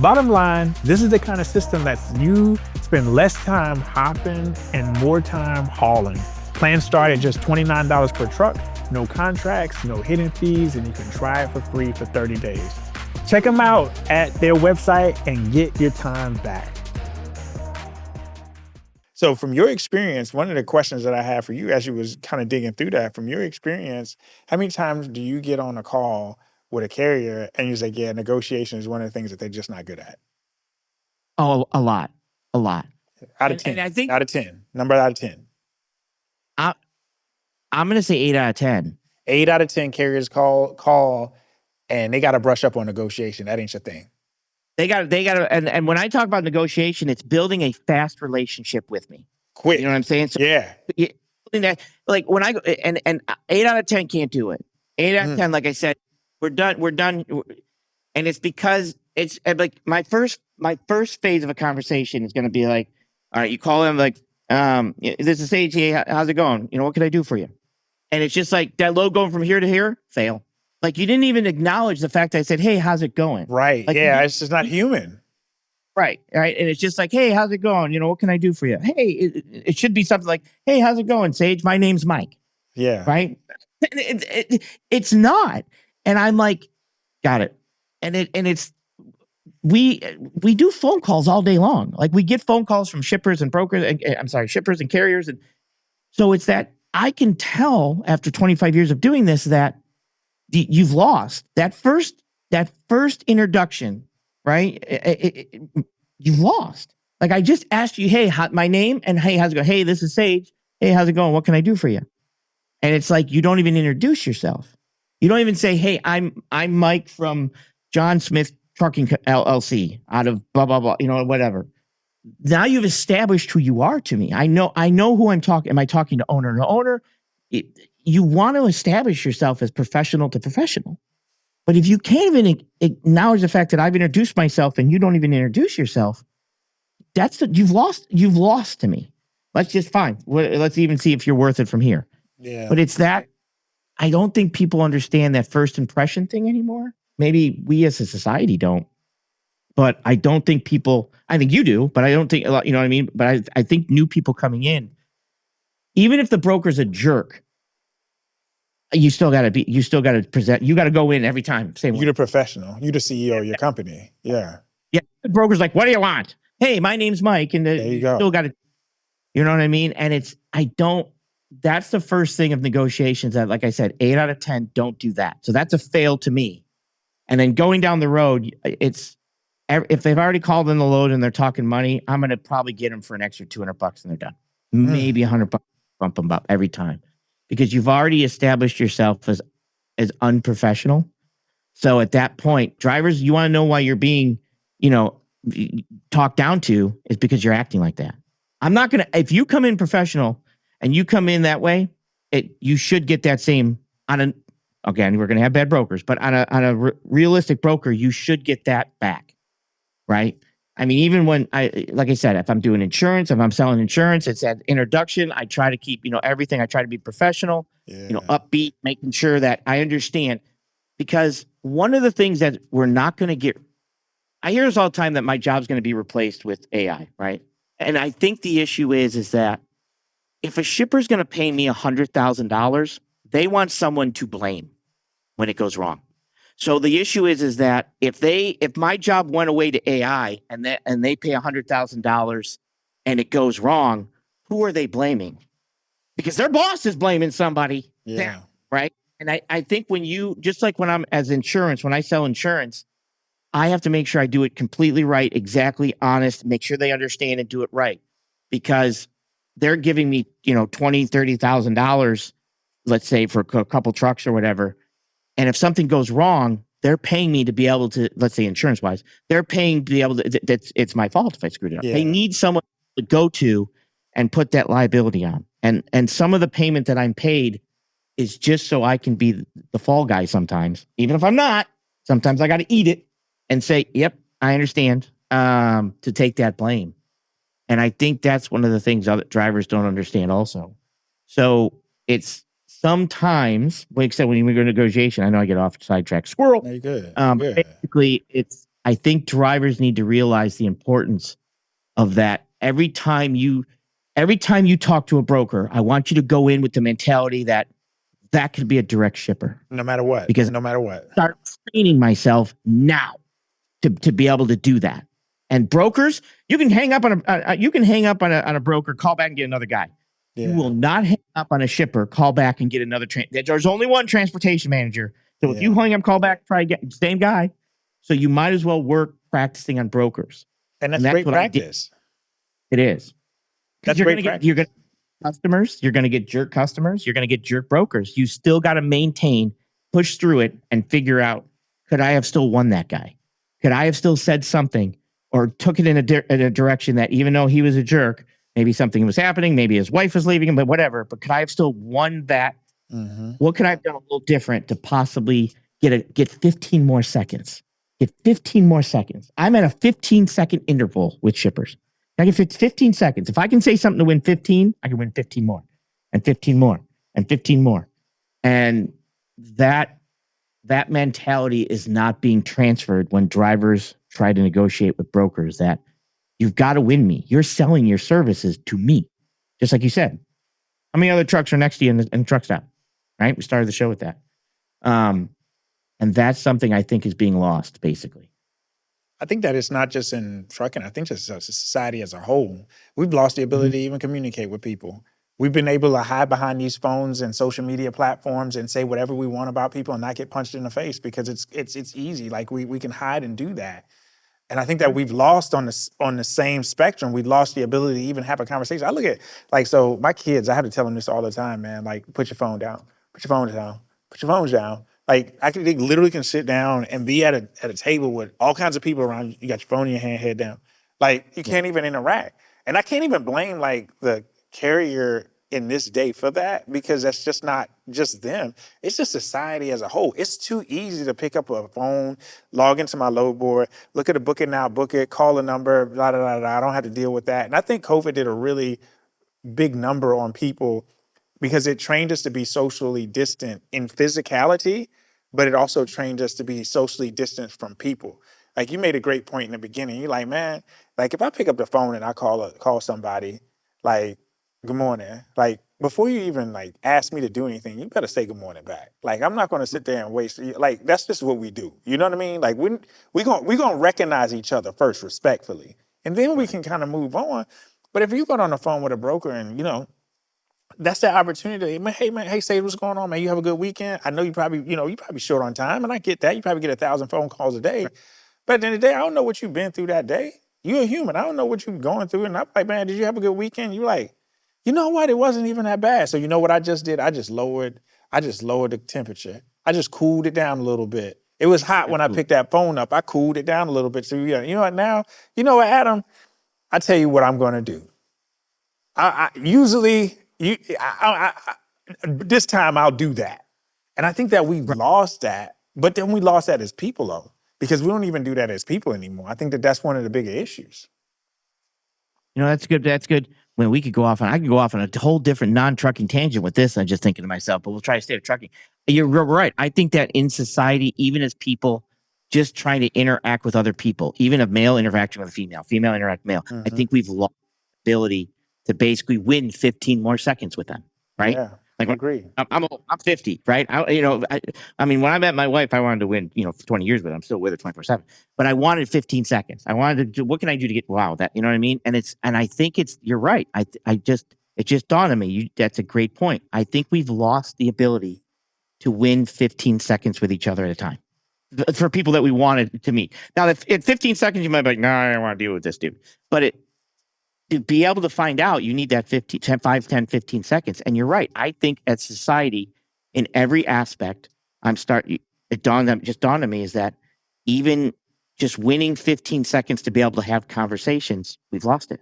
Bottom line, this is the kind of system that's you spend less time hopping and more time hauling. Plans start at just $29 per truck, no contracts, no hidden fees, and you can try it for free for 30 days. Check them out at their website and get your time back. So from your experience, one of the questions that I have for you as you was kind of digging through that, from your experience, how many times do you get on a call with a carrier and you're like, yeah, negotiation is one of the things that they're just not good at? Oh, a lot. Out of 10. And I think out of 10. Number out of 10. I'm going to say 8 out of 10. 8 out of 10 carriers call and they got to brush up on negotiation. That ain't your thing. They got to, and when I talk about negotiation, it's building a fast relationship with me. Quick. You know what I'm saying? So yeah. That, like when I go, and 8 out of 10 can't do it. 8 out of 10, like I said, we're done. And it's because it's like my first phase of a conversation is going to be like, all right, you call them like, this is Sage, hey, how's it going? What can I do for you? And it's just like that load going from here to here, fail. Like you didn't even acknowledge the fact that I said, hey, how's it going? Right. Like, yeah, it's just not human. Right. And it's just like, hey, how's it going? What can I do for you? Hey, it should be something like, hey, how's it going, Sage? My name's Mike. Yeah. Right. It's not. And I'm like, got it. And it's we do phone calls all day long. Like we get phone calls from shippers and brokers. Shippers and carriers. And so it's that I can tell after 25 years of doing this that you've lost that first introduction, right? You've lost. Like I just asked you, hey, my name, and hey, how's it going? Hey, this is Sage. Hey, how's it going? What can I do for you? And it's like you don't even introduce yourself. You don't even say, hey, I'm Mike from John Smith Trucking LLC out of blah, blah, blah, whatever. Now you've established who you are to me. I know who I'm talking. Am I talking to owner to owner? You want to establish yourself as professional to professional. But if you can't even acknowledge the fact that I've introduced myself and you don't even introduce yourself, you've lost to me. Let's just fine. Let's even see if you're worth it from here. Yeah. But it's that I don't think people understand that first impression thing anymore. Maybe we as a society don't. But I don't think people, I think you do, but I don't think a lot, you know what I mean? But I think new people coming in, even if the broker's a jerk, you still got to present, you got to go in every time. Same way. You're the professional. You're the CEO of your company. Yeah. Yeah. The broker's like, what do you want? Hey, my name's Mike. And there you go. Still got to, you know what I mean? And that's the first thing of negotiations that, like I said, 8 out of 10 don't do that. So that's a fail to me. And then going down the road, if they've already called in the load and they're talking money, I'm going to probably get them for an extra $200 and they're done. Maybe $100, bump them up every time, because you've already established yourself as unprofessional. So at that point, drivers, you want to know why you're being, talked down to is because you're acting like that. I'm not going to, if you come in professional and you come in that way, you should get that same again, we're going to have bad brokers, but on a realistic broker, you should get that back. Right. I mean, even when like I said, if I'm doing insurance, if I'm selling insurance, it's that introduction. I try to keep, everything. I try to be professional, upbeat, making sure that I understand, because one of the things that we're not going to get I hear this all the time that my job's going to be replaced with AI, right? And I think the issue is that if a shipper's going to pay me $100,000, they want someone to blame when it goes wrong. So the issue is that if my job went away to AI and they pay $100,000 and it goes wrong, who are they blaming? Because their boss is blaming somebody. Yeah. Right. And I think when I'm as insurance, when I sell insurance, I have to make sure I do it completely right, exactly honest, make sure they understand and do it right. Because they're giving me, $20,000, $30,000, let's say, for a couple trucks or whatever. And if something goes wrong, they're paying me to be able to, let's say insurance wise, they're paying to be able to, it's my fault if I screwed it up. Yeah. They need someone to go to and put that liability on. And some of the payment that I'm paid is just so I can be the fall guy sometimes. Even if I'm not, sometimes I got to eat it and say, yep, I understand, to take that blame. And I think that's one of the things other drivers don't understand also. So it's sometimes, like I said, when we go to negotiation, I know I get off sidetrack. Squirrel. No, you're good. Basically, I think drivers need to realize the importance of that. Every time you talk to a broker, I want you to go in with the mentality that could be a direct shipper. No matter what. Because no matter what. Start training myself now to be able to do that. And brokers, you can hang up on a broker, call back and get another guy. Yeah. You will not hang up on a shipper, call back and get another. There's only one transportation manager. So if you hang up, call back, try again, same guy. So you might as well work practicing on brokers. And that's great practice. It is. That's great practice. You're going to get customers. You're going to get jerk customers. You're going to get jerk brokers. You still got to maintain, push through it, and figure out, could I have still won that guy? Could I have still said something or took it in a direction that even though he was a jerk, maybe something was happening, maybe his wife was leaving him, but whatever. But could I have still won that? Mm-hmm. What could I have done a little different to possibly get 15 more seconds? Get 15 more seconds. I'm at a 15-second interval with shippers. I get 15 seconds. If I can say something to win 15, I can win 15 more and 15 more and 15 more. And that mentality is not being transferred when drivers try to negotiate with brokers, that you've got to win me. You're selling your services to me. Just like you said. How many other trucks are next to you in the truck stop? Right? We started the show with that. And that's something I think is being lost, basically. I think that it's not just in trucking. I think just society as a whole. We've lost the ability to even communicate with people. We've been able to hide behind these phones and social media platforms and say whatever we want about people and not get punched in the face because it's easy. Like we can hide and do that. And I think that we've lost on the same spectrum. We've lost the ability to even have a conversation. I look at so my kids, I have to tell them this all the time, man. Like, put your phone down. Put your phone down. Put your phones down. Like, they literally can sit down and be at a table with all kinds of people around you. You got your phone in your hand, head down. Like, you can't even interact. And I can't even blame, like, the carrier in this day for that, because that's just not just them. It's just society as a whole. It's too easy to pick up a phone, log into my load board, look at a book it now, book it, call a number, blah, blah, blah, blah. I don't have to deal with that. And I think COVID did a really big number on people because it trained us to be socially distant in physicality, but it also trained us to be socially distant from people. Like, you made a great point in the beginning. You're like, man, like, if I pick up the phone and I call somebody, like, good morning. Like, before you even like ask me to do anything, you better say good morning back. Like, I'm not going to sit there and waste. Like, that's just what we do. You know what I mean? Like, we gonna recognize each other first respectfully, and then we can kind of move on. But if you got on the phone with a broker and that's the opportunity. Hey man, hey, say what's going on, man. You have a good weekend. I know you probably short on time, and I get that. You probably get 1,000 phone calls a day. But at the end of the day, I don't know what you've been through that day. You're a human. I don't know what you're going through. And I'm like, man, did you have a good weekend? You're like, you know what? It wasn't even that bad. So you know what I just did? I just lowered the temperature. I just cooled it down a little bit. It was hot when I picked that phone up. I cooled it down a little bit. So you know what now? You know what, Adam? I tell you what I'm going to do. This time I'll do that. And I think that we lost that. But then we lost that as people, though, because we don't even do that as people anymore. I think that's one of the bigger issues. That's good. That's good. When I could go off on a whole different non-trucking tangent with this. I'm just thinking to myself, but we'll try to stay to trucking. You're right. I think that in society, even as people, just trying to interact with other people, even a male interacting with a female interact male. I think we've lost the ability to basically win 15 more seconds with them, right? Yeah, like I agree. I'm 50, right? I mean, when I met my wife, I wanted to win, for 20 years, but I'm still with her 24/7. But I wanted 15 seconds. I wanted to do, what can I do to get that? You know what I mean? And I think you're right. It just dawned on me. That's a great point. I think we've lost the ability to win 15 seconds with each other at a time for people that we wanted to meet. Now, if in 15 seconds, you might be like, no, I don't want to deal with this dude. But to be able to find out, you need that 5, 10, 15 seconds. And you're right. I think as society, in every aspect, it dawned on me is that even just winning 15 seconds to be able to have conversations, we've lost it.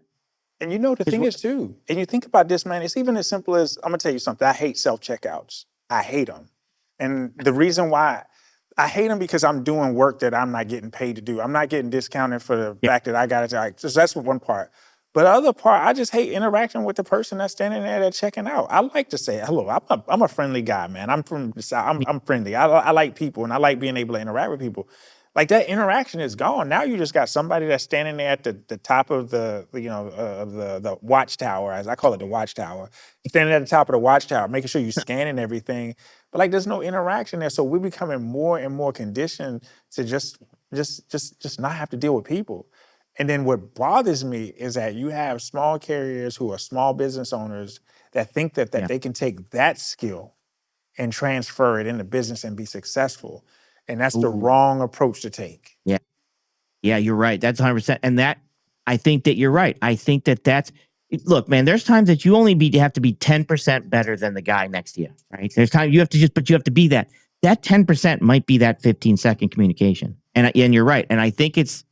And the thing is too, and you think about this, man, it's even as simple as, I'm gonna tell you something. I hate self-checkouts. I hate them. And the reason why I hate them, because I'm doing work that I'm not getting paid to do. I'm not getting discounted for the fact that I got it. So that's one part. But the other part, I just hate interacting with the person that's standing there that's checking out. I like to say hello. I'm a friendly guy, man. I'm from the South. I'm friendly. I like people, and I like being able to interact with people. Like, that interaction is gone. Now you just got somebody that's standing there at the top of the watchtower, as I call it, the watchtower, standing at the top of the watchtower, making sure you're scanning everything. But like, there's no interaction there. So we're becoming more and more conditioned to just not have to deal with people. And then what bothers me is that you have small carriers who are small business owners that think that they can take that skill and transfer it into business and be successful. And that's the wrong approach to take. Yeah. Yeah, you're right. That's 100%. And I think that you're right. I think look, man, there's times that you have to be 10% better than the guy next to you, right? There's times you have to be that. That 10% might be that 15-second communication. And you're right. And I think it's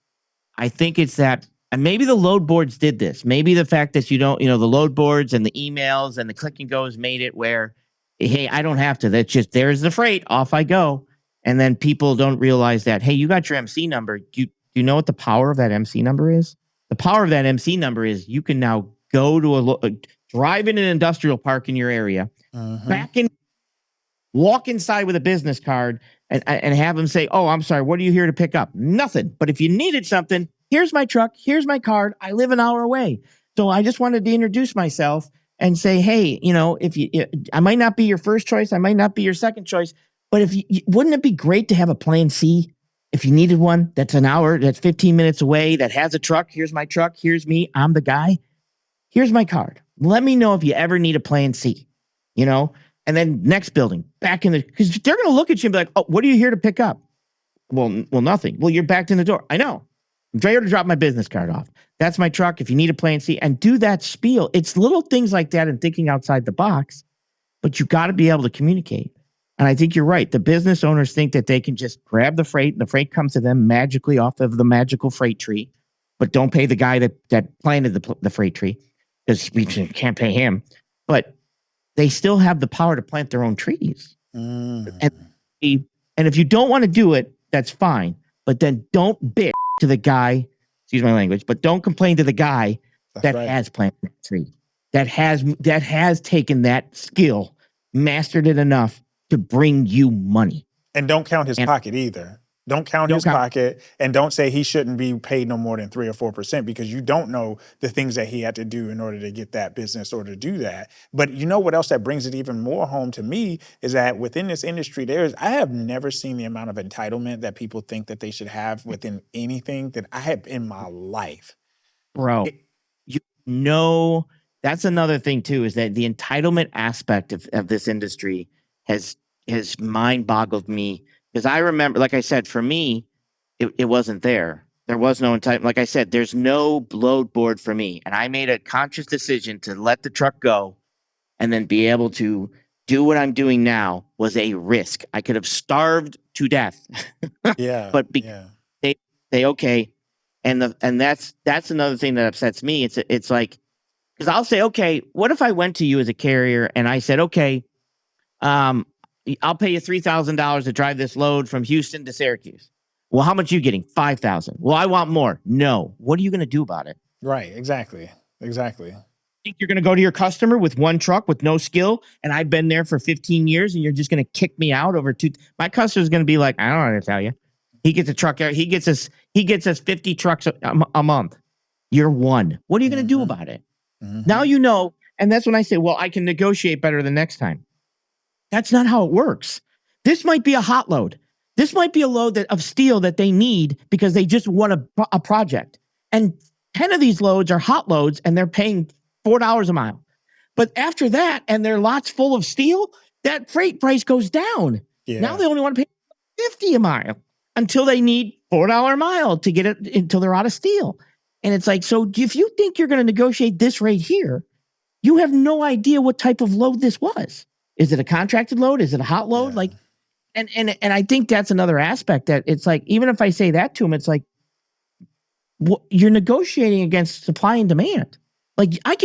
that, and maybe the load boards did this. Maybe the fact that the load boards and the emails and the click and goes made it where, hey, I don't have to. That's just, there's the freight, off I go. And then people don't realize that, hey, you got your MC number. Do you know what the power of that MC number is? The power of that MC number is you can now go to drive in an industrial park in your area, walk inside with a business card and have them say, oh, I'm sorry, what are you here to pick up? Nothing. But if you needed something, here's my truck, here's my card. I live an hour away. So I just wanted to introduce myself and say, hey, I might not be your first choice. I might not be your second choice. But wouldn't it be great to have a plan C if you needed one that's an hour, that's 15 minutes away, that has a truck? Here's my truck. Here's me. I'm the guy. Here's my card. Let me know if you ever need a plan C, And then next building, because they're going to look at you and be like, oh, what are you here to pick up? Well, nothing. Well, you're backed in the door. I know. I'm here to drop my business card off. That's my truck. If you need a plan C, and do that spiel. It's little things like that and thinking outside the box, but you got to be able to communicate. And I think you're right. The business owners think that they can just grab the freight. The freight comes to them magically off of the magical freight tree, but don't pay the guy that planted the freight tree, because we can't pay him. But they still have the power to plant their own trees. And if you don't want to do it, that's fine. But then don't bitch to the guy, excuse my language, but don't complain to the guy has planted that tree, that has taken that skill, mastered it enough to bring you money. And don't count his pocket either. Don't count his pocket, and don't say he shouldn't be paid no more than 3 or 4%, because you don't know the things that he had to do in order to get that business or to do that. But you know what else that brings it even more home to me is that within this industry, I have never seen the amount of entitlement that people think that they should have within anything that I have in my life. Bro, that's another thing too, is that the entitlement aspect of this industry has mind boggled me. Because I remember, like I said, for me, it wasn't there. There was no entitlement. Like I said, there's no load board for me. And I made a conscious decision to let the truck go and then be able to do what I'm doing now was a risk. I could have starved to death. Yeah. But they say, okay. And that's another thing that upsets me. It's like, because I'll say, okay, what if I went to you as a carrier and I said, okay, I'll pay you $3,000 to drive this load from Houston to Syracuse. Well, how much are you getting? $5,000. Well, I want more. No. What are you going to do about it? Right. Exactly. Think you're going to go to your customer with one truck with no skill, and I've been there for 15 years, and you're just going to kick me out over two? My customer's going to be like, I don't know what to tell you. He gets a truck. He gets us 50 trucks a month. You're one. What are you going to do about it? Now you know. And that's when I say, well, I can negotiate better the next time. That's not how it works. This might be a hot load. This might be a load of steel that they need because they just won a project. And 10 of these loads are hot loads and they're paying $4 a mile. But after that, and their lot's full of steel, that freight price goes down. Yeah. Now they only want to pay $50 a mile until they need $4 a mile to get it until they're out of steel. And it's like, so if you think you're going to negotiate this rate here, you have no idea what type of load this was. Is it a contracted load? Is it a hot load? Yeah. Like, and I think that's another aspect that it's like, even if I say that to them, it's like, you're negotiating against supply and demand. Like I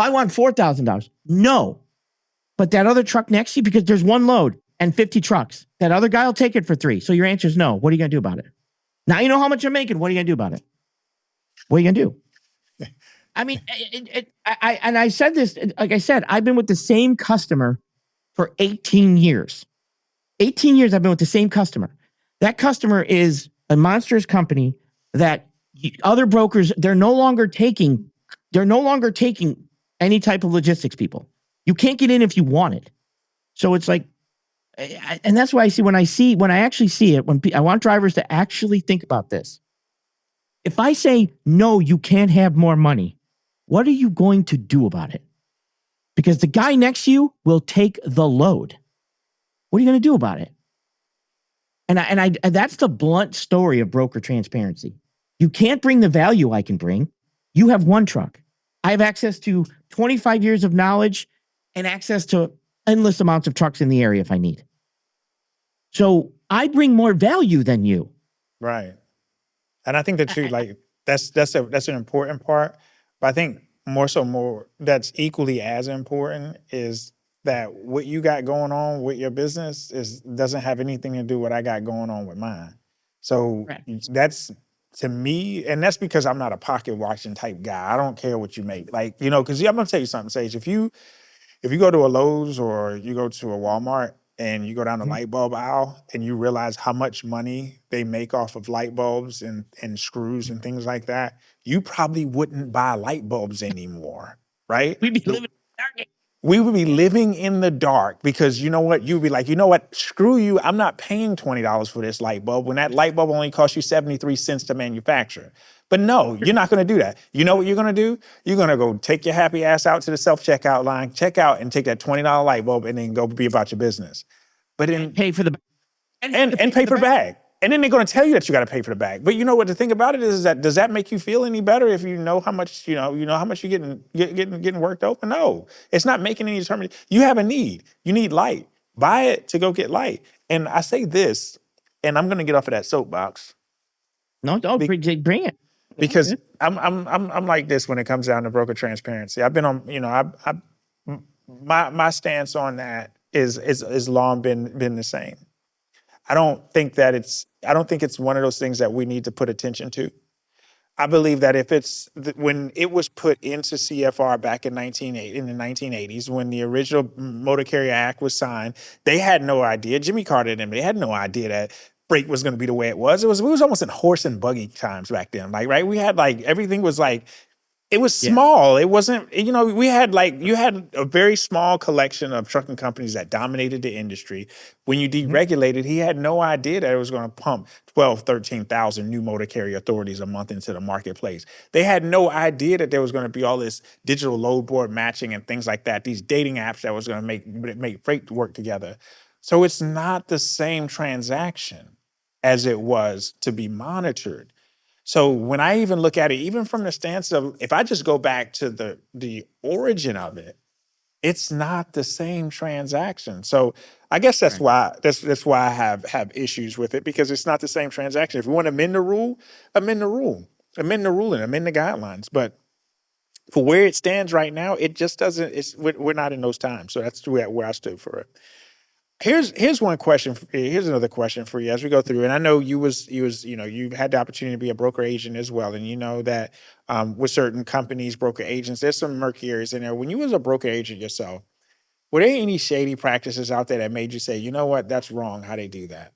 want $4,000. No, but that other truck next to you, because there's one load and 50 trucks, that other guy will take it for $3. So your answer is no. What are you going to do about it? Now you know how much you're making. What are you going to do about it? What are you going to do? I mean, I said this, like I said, I've been with the same customer for 18 years. 18 years I've been with the same customer. That customer is a monstrous company that other brokers, they're no longer taking any type of logistics people. You can't get in if you want it. So it's like, and that's why when I actually see it, I want drivers to actually think about this. If I say, no, you can't have more money, what are you going to do about it? Because the guy next to you will take the load. What are you going to do about it? And that's the blunt story of broker transparency. You can't bring the value I can bring. You have one truck. I have access to 25 years of knowledge and access to endless amounts of trucks in the area if I need. So I bring more value than you. Right. And I think that that's an important part. But I think more that's equally as important is that what you got going on with your business doesn't have anything to do with what I got going on with mine. So that's, to me, and that's because I'm not a pocket watching type guy. I don't care what you make. Like, because I'm going to tell you something, Sage. If you go to a Lowe's or you go to a Walmart and you go down the light bulb aisle and you realize how much money they make off of light bulbs and screws and things like that, you probably wouldn't buy light bulbs anymore, right? We'd be living in the dark. We would be living in the dark because you know what? You'd be like, you know what? Screw you. I'm not paying $20 for this light bulb when that light bulb only costs you 73 cents to manufacture. But no, you're not going to do that. You know what you're going to do? You're going to go take your happy ass out to the self-checkout line, check out, and take that $20 light bulb and then go be about your business. But then pay for the and pay for the bag. And then they're going to tell you that you got to pay for the bag. But you know what the thing about it is that does that make you feel any better if you know how much how much you're getting worked over? No, it's not making any determination. You have a need. You need light. Buy it to go get light. And I say this, and I'm going to get off of that soapbox. No, don't bring it. Because I'm like this when it comes down to broker transparency. I've been on, my stance on that is long been the same. I don't think it's one of those things that we need to put attention to. I believe that when it was put into CFR back in the 1980s, when the original Motor Carrier Act was signed, they had no idea. Jimmy Carter and them, they had no idea that freight was going to be the way it was. It was almost in horse and buggy times back then. Like, right, we had everything was it was small. It wasn't, we had you had a very small collection of trucking companies that dominated the industry. When you deregulated, he had no idea that it was going to pump 12, 13,000 new motor carrier authorities a month into the marketplace. They had no idea that there was going to be all this digital load board matching and things like that, these dating apps that was going to make freight work together. So it's not the same transaction as it was to be monitored. So when I even look at it, even from the stance of, if I just go back to the origin of it, it's not the same transaction. So I guess that's why I have issues with it, because it's not the same transaction. If we want to amend the rule, amend the rule and amend the guidelines. But for where it stands right now, it just doesn't. We're not in those times. So that's where I stood for it. Here's one question. Here's another question for you as we go through. And I know you had the opportunity to be a broker agent as well. And you know that with certain companies, broker agents, there's some murky areas in there. When you was a broker agent yourself, were there any shady practices out there that made you say, you know what, that's wrong how they do that?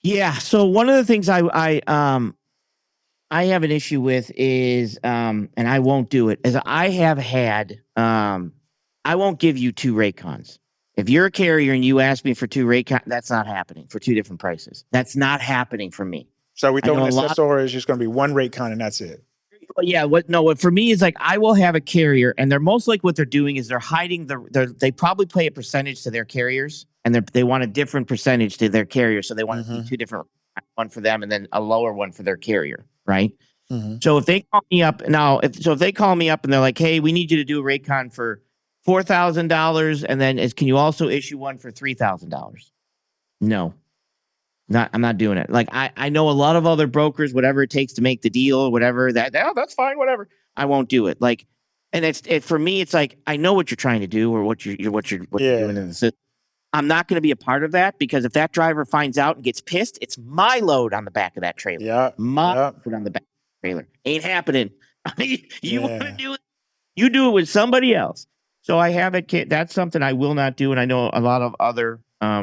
Yeah. So one of the things I have an issue with is, and I won't do it, is I have had, I won't give you 2 rate cons. If you're a carrier and you ask me for 2 rate cons, that's not happening for 2 different prices. That's not happening for me. So we I know throwing a this lot. test, or is just going to be 1 rate con and that's it? Yeah, what for me is like, I will have a carrier, and they're most like what they're doing is they're hiding they probably pay a percentage to their carriers, and they want a different percentage to their carrier, so they want to do 2 different, one for them and then a lower one for their carrier, right? So if they call me up now, if they call me up and they're like, hey, we need you to do a rate con for $4,000, and then can you also issue one for $3,000? No. I'm not doing it. Like I know a lot of other brokers, whatever it takes to make the deal, or whatever, that's fine, whatever. I won't do it. Like, and it for me, it's like, I know what you're trying to do, or what you're doing in the system. I'm not going to be a part of that, because if that driver finds out and gets pissed, it's my load on the back of that trailer. Yeah. My load on the back of the trailer. Ain't happening. You want to do it? You do it with somebody else. So I have it. That's something I will not do. And I know a lot of other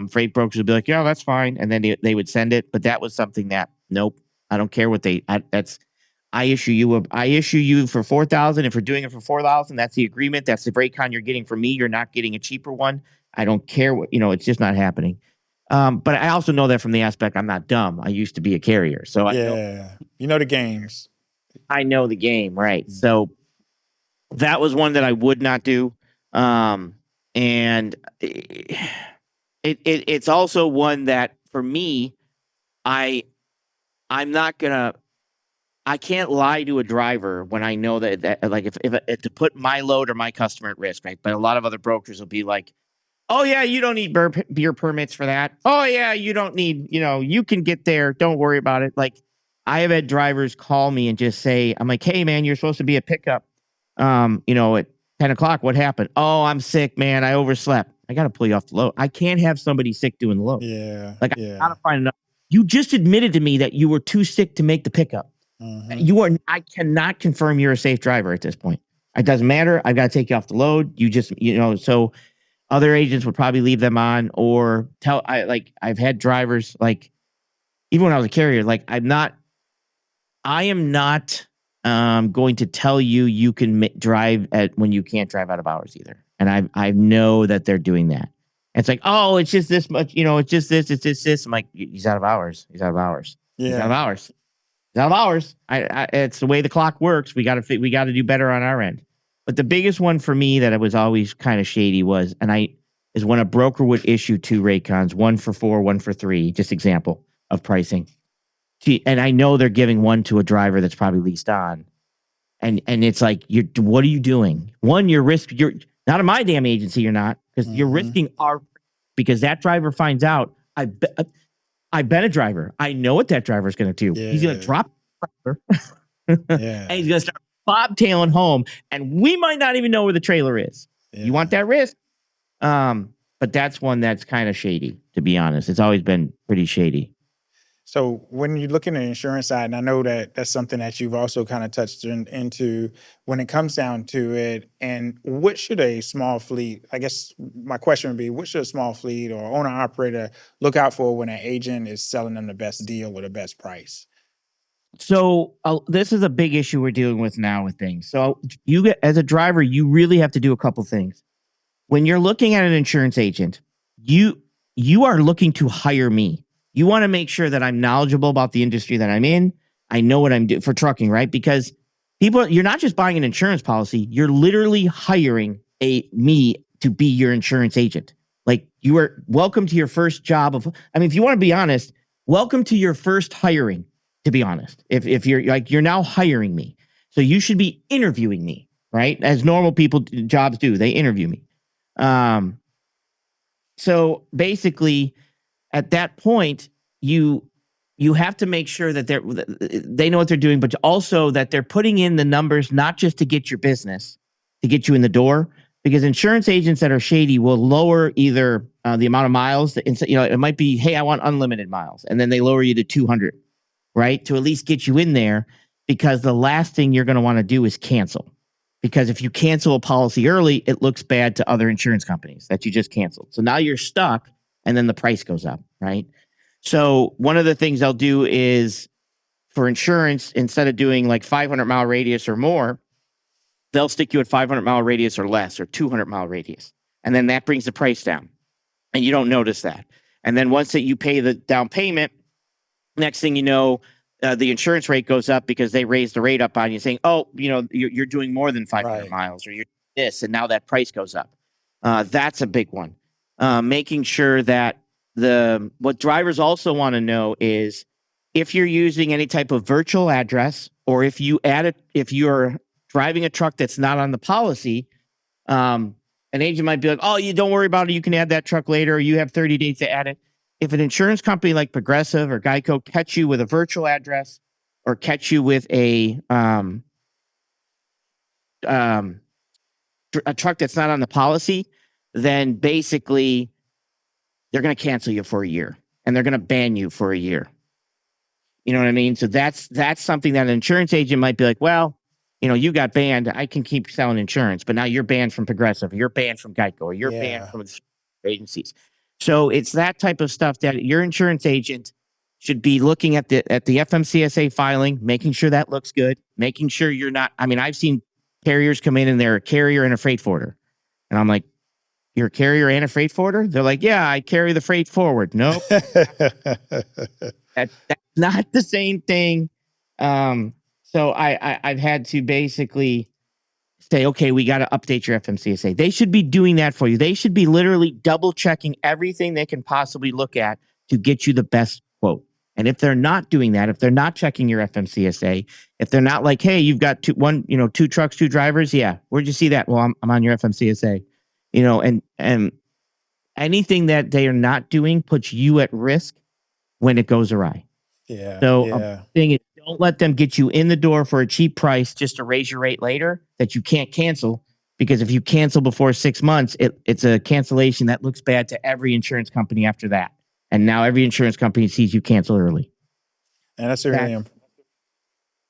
freight brokers would be like, yeah, that's fine. And then they would send it. But that was something that, nope, I don't care what I issue you for 4,000. If we're doing it for 4,000, that's the agreement. That's the rate con you're getting from me. You're not getting a cheaper one. I don't care what, it's just not happening. But I also know that from the aspect, I'm not dumb. I used to be a carrier. So you know the games. I know the game, right? So that was one that I would not do. And it's also one that for me, I'm not gonna, I can't lie to a driver when I know that like if to put my load or my customer at risk, right? But a lot of other brokers will be like, oh yeah, you don't need beer permits for that. Oh yeah, you don't need, you can get there. Don't worry about it. Like, I have had drivers call me and just say, I'm like, hey man, you're supposed to be at pickup, at 10 o'clock. What happened? Oh, I'm sick, man. I overslept. I got to pull you off the load. I can't have somebody sick doing the load. Yeah. Like, I gotta find enough. You just admitted to me that you were too sick to make the pickup. I cannot confirm you're a safe driver at this point. It doesn't matter. I've got to take you off the load. You just, so other agents would probably leave them on, or I've had drivers, like, even when I was a carrier, like, I am not going to tell you can drive when you can't drive out of hours either. And I know that they're doing that. It's like, oh, it's just this much, it's just this. I'm like, he's out of hours. He's out of hours. Yeah. He's out of hours. He's out of hours. It's the way the clock works. We got to do better on our end. But the biggest one for me that it was always kind of shady is when a broker would issue 2 rate cons, 1 for 4, 1 for 3, just example of pricing. And I know they're giving one to a driver that's probably leased on. And it's like, what are you doing? One, you're not in my damn agency, you're not, because you're risking because that driver finds out, I've been a driver. I know what that driver is going to do. Yeah. He's going to drop the driver, and he's going to start bobtailing home, and we might not even know where the trailer is. You want that risk? But that's one that's kind of shady, to be honest. It's always been pretty shady. So when you're looking at the insurance side, and I know that that's something that you've also kind of touched into when it comes down to it, and what should a small fleet, I guess my question would be, what should a small fleet or owner-operator look out for when an agent is selling them the best deal or the best price? So this is a big issue we're dealing with now with things. So as a driver, you really have to do a couple things. When you're looking at an insurance agent, you are looking to hire me. You want to make sure that I'm knowledgeable about the industry that I'm in. I know what I'm doing for trucking, right? Because you're not just buying an insurance policy. You're literally hiring me to be your insurance agent. Like, you are welcome to your first job if you want to be honest, welcome to your first hiring, to be honest. If you're like, you're now hiring me. So you should be interviewing me, right? As normal people jobs do, they interview me. So basically, at that point, you have to make sure that they know what they're doing, but also that they're putting in the numbers, not just to get your business, to get you in the door, because insurance agents that are shady will lower either the amount of miles it might be, hey, I want unlimited miles. And then they lower you to 200, right? To at least get you in there, because the last thing you're going to want to do is cancel. Because if you cancel a policy early, it looks bad to other insurance companies that you just canceled. So now you're stuck, and then the price goes up, right? So one of the things they'll do is for insurance, instead of doing like 500-mile radius or more, they'll stick you at 500-mile radius or less, or 200-mile radius. And then that brings the price down. And you don't notice that. And then once that you pay the down payment, next thing you know, the insurance rate goes up because they raise the rate up on you, saying, oh, you're doing more than 500 miles, or you're this, and now that price goes up. That's a big one. Making sure that what drivers also want to know is if you're using any type of virtual address, or if you're driving a truck that's not on the policy, an agent might be like, oh, you don't worry about it. You can add that truck later, or you have 30 days to add it. If an insurance company like Progressive or Geico catch you with a virtual address, or catch you with a truck that's not on the policy, then basically they're going to cancel you for a year, and they're going to ban you for a year. You know what I mean? So that's something that an insurance agent might be like, well, you got banned. I can keep selling insurance, but now you're banned from Progressive, or you're banned from Geico, or you're banned from agencies. So it's that type of stuff that your insurance agent should be looking at the FMCSA filing, making sure that looks good, making sure you're not. I mean, I've seen carriers come in and they're a carrier and a freight forwarder, and I'm like, you're a carrier and a freight forwarder? They're like, yeah, I carry the freight forward. Nope. That's not the same thing. So I've had to basically say, okay, we got to update your FMCSA. They should be doing that for you. They should be literally double checking everything they can possibly look at to get you the best quote. And if they're not doing that, if they're not checking your FMCSA, if they're not like, hey, you've got two trucks, 2 drivers. Yeah. Where'd you see that? Well, I'm on your FMCSA, and anything that they are not doing puts you at risk when it goes awry. Yeah. So a thing is, don't let them get you in the door for a cheap price just to raise your rate later that you can't cancel. Because if you cancel before 6 months, it's a cancellation that looks bad to every insurance company after that. And now every insurance company sees you cancel early. And that's really important.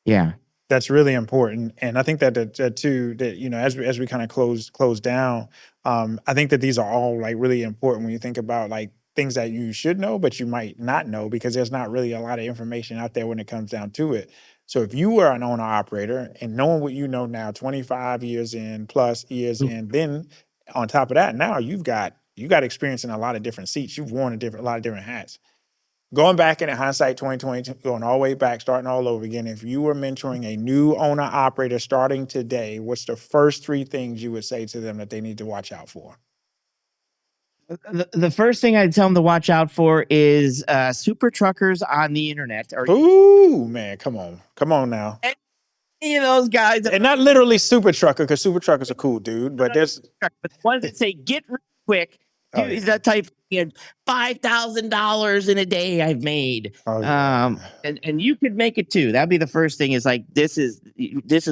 Yeah. That's really important. And I think that too, as we kind of close down, I think that these are all like really important when you think about like things that you should know, but you might not know because there's not really a lot of information out there when it comes down to it. So if you were an owner operator and knowing what you know now, 25 years in, plus years in, then on top of that, now you got experience in a lot of different seats. You've worn a lot of different hats. Going back in hindsight 2020, going all the way back, starting all over again, if you were mentoring a new owner operator starting today, what's the first 3 things you would say to them that they need to watch out for? The first thing I'd tell them to watch out for is super truckers on the internet. Ooh, man, come on now. And those guys. And not literally super trucker, because super truckers are cool, dude. But there's ones that say get rich quick. That type of $5,000 in a day I've made. And you could make it too. That'd be the first thing, is like, this is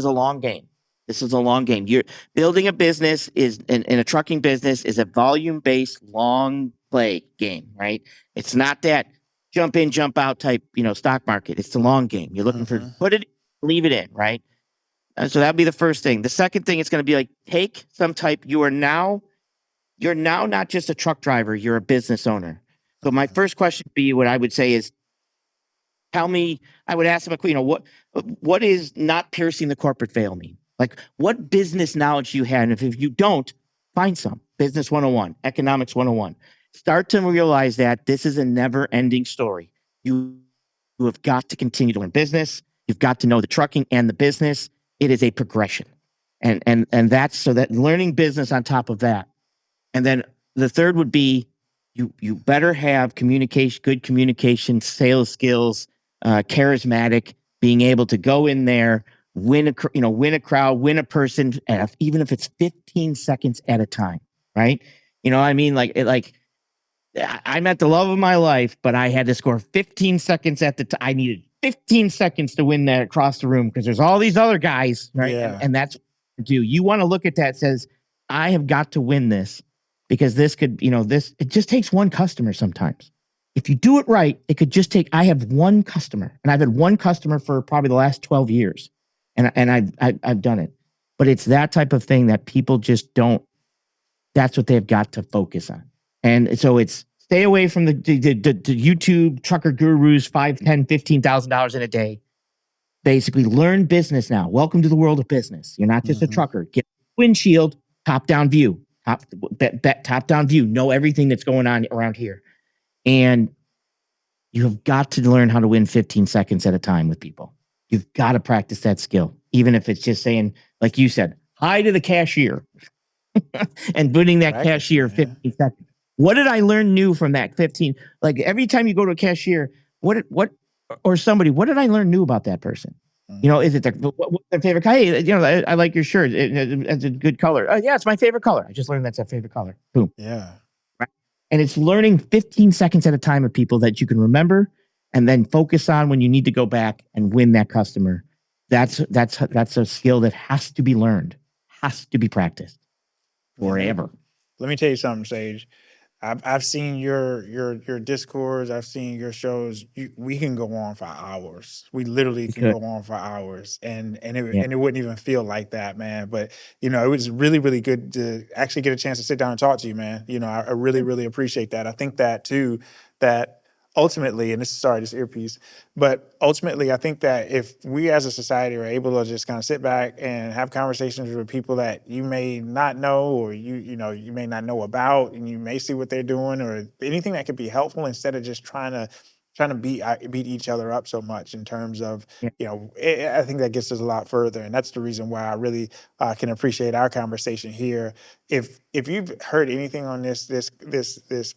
a long game. This is a long game. You're building a business in a trucking business is a volume-based long play game, right? It's not that jump in, jump out type, stock market. It's the long game. You're looking for, put it, leave it in, right? So that'd be the first thing. The second thing is going to be like, take some type, you're now not just a truck driver, you're a business owner. So my first question would be, what I would say is, tell me, I would ask them, what is not piercing the corporate veil mean? Like, what business knowledge do you have? And if you don't, find some. Business 101, economics 101. Start to realize that this is a never-ending story. You have got to continue to learn business. You've got to know the trucking and the business. It is a progression. And that's so that learning business on top of that. And then the third would be, you better have good communication, sales skills, charismatic, being able to go in there, win a crowd, win a person, even if it's 15 seconds at a time, right? I mean, I met the love of my life, but I had to score 15 seconds at the time. I needed 15 seconds to win that across the room because there's all these other guys, right? Yeah. And that's what you do. You want to look at that, says, I have got to win this because this could, it just takes one customer sometimes. If you do it right, it could just take, I have one customer, and I've had one customer for probably the last 12 years. And I've done it, but it's that type of thing that people just don't. That's what they've got to focus on, and so it's Stay away from the YouTube trucker gurus, $5,000, $10,000, $15,000 in a day. Basically, learn business now. Welcome to the world of business. You're not just a trucker. Get windshield, top-down view. Top-down view. Know everything that's going on around here. And you have got to learn how to win 15 seconds at a time with people. You've got to practice that skill. Even if it's just saying, like you said, hi to the cashier and winning that cashier 15 seconds. What did I learn new from that 15? Like every time you go to a cashier, or somebody, what did I learn new about that person? You know, is it what's their favorite color? Hey, you know, I like your shirt. It's a good color. Yeah, it's my favorite color. I just learned that's their favorite color. Boom. Yeah. Right. And it's learning 15 seconds at a time of people that you can remember and then focus on when you need to go back and win that customer. That's a skill that has to be learned, has to be practiced forever. Let me tell you something, Sage. I've seen your discourse. I've seen your shows. We can go on for hours. We literally can go on for hours, and it wouldn't even feel like that, man. But you know, it was really, really good to actually get a chance to sit down and talk to you, man. You know, I really, really appreciate that. I think that too, that ultimately, and this earpiece, but ultimately, I think that if we as a society are able to just kind of sit back and have conversations with people that you may not know, or you may not know about, and you may see what they're doing, or anything that could be helpful, instead of just trying to beat each other up so much in terms of, you know, I think that gets us a lot further. And that's the reason why I really can appreciate our conversation here. If you've heard anything on this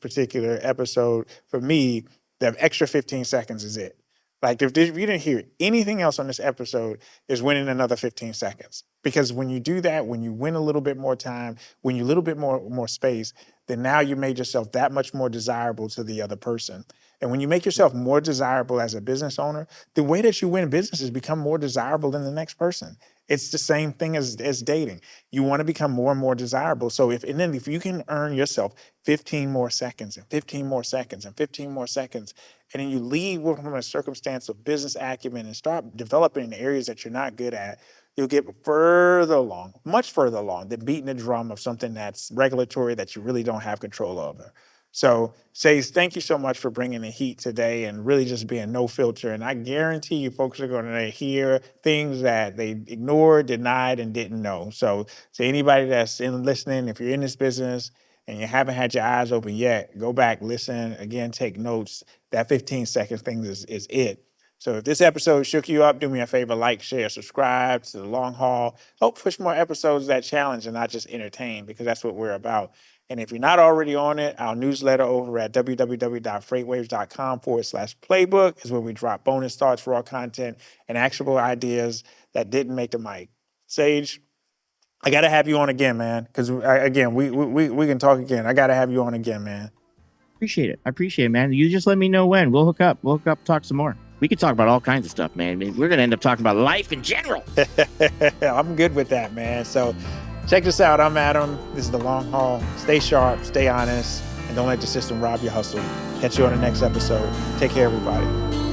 particular episode, for me, the extra 15 seconds is it. Like if you didn't hear anything else on this episode, is winning another 15 seconds. Because when you do that, when you win a little bit more time, when you a little bit more space, then now you made yourself that much more desirable to the other person. And when you make yourself more desirable as a business owner, the way that you win businesses become more desirable than the next person. It's the same thing as dating. You want to become more and more desirable. So if you can earn yourself 15 more seconds and 15 more seconds and 15 more seconds, and then you leave from a circumstance of business acumen and start developing in areas that you're not good at, you'll get further along, much further along than beating the drum of something that's regulatory that you really don't have control over. So, Sage, thank you so much for bringing the heat today and really just being no filter. And I guarantee you folks are going to hear things that they ignored, denied, and didn't know. So to anybody that's listening, if you're in this business and you haven't had your eyes open yet, go back, listen, again, take notes. That 15-second thing is it. So if this episode shook you up, do me a favor, like, share, subscribe to The Long Haul. Help push more episodes that challenge and not just entertain, because that's what we're about. And if you're not already on it, our newsletter over at www.freightwaves.com/playbook is where we drop bonus thoughts, raw content, and actionable ideas that didn't make the mic. Sage, I got to have you on again, man, because, again, we can talk again. I got to have you on again, man. Appreciate it, man. You just let me know when. We'll hook up, talk some more. We could talk about all kinds of stuff, man. I mean, we're going to end up talking about life in general. I'm good with that, man. So check this out. I'm Adam. This is The Long Haul. Stay sharp, stay honest, and don't let the system rob your hustle. Catch you on the next episode. Take care, everybody.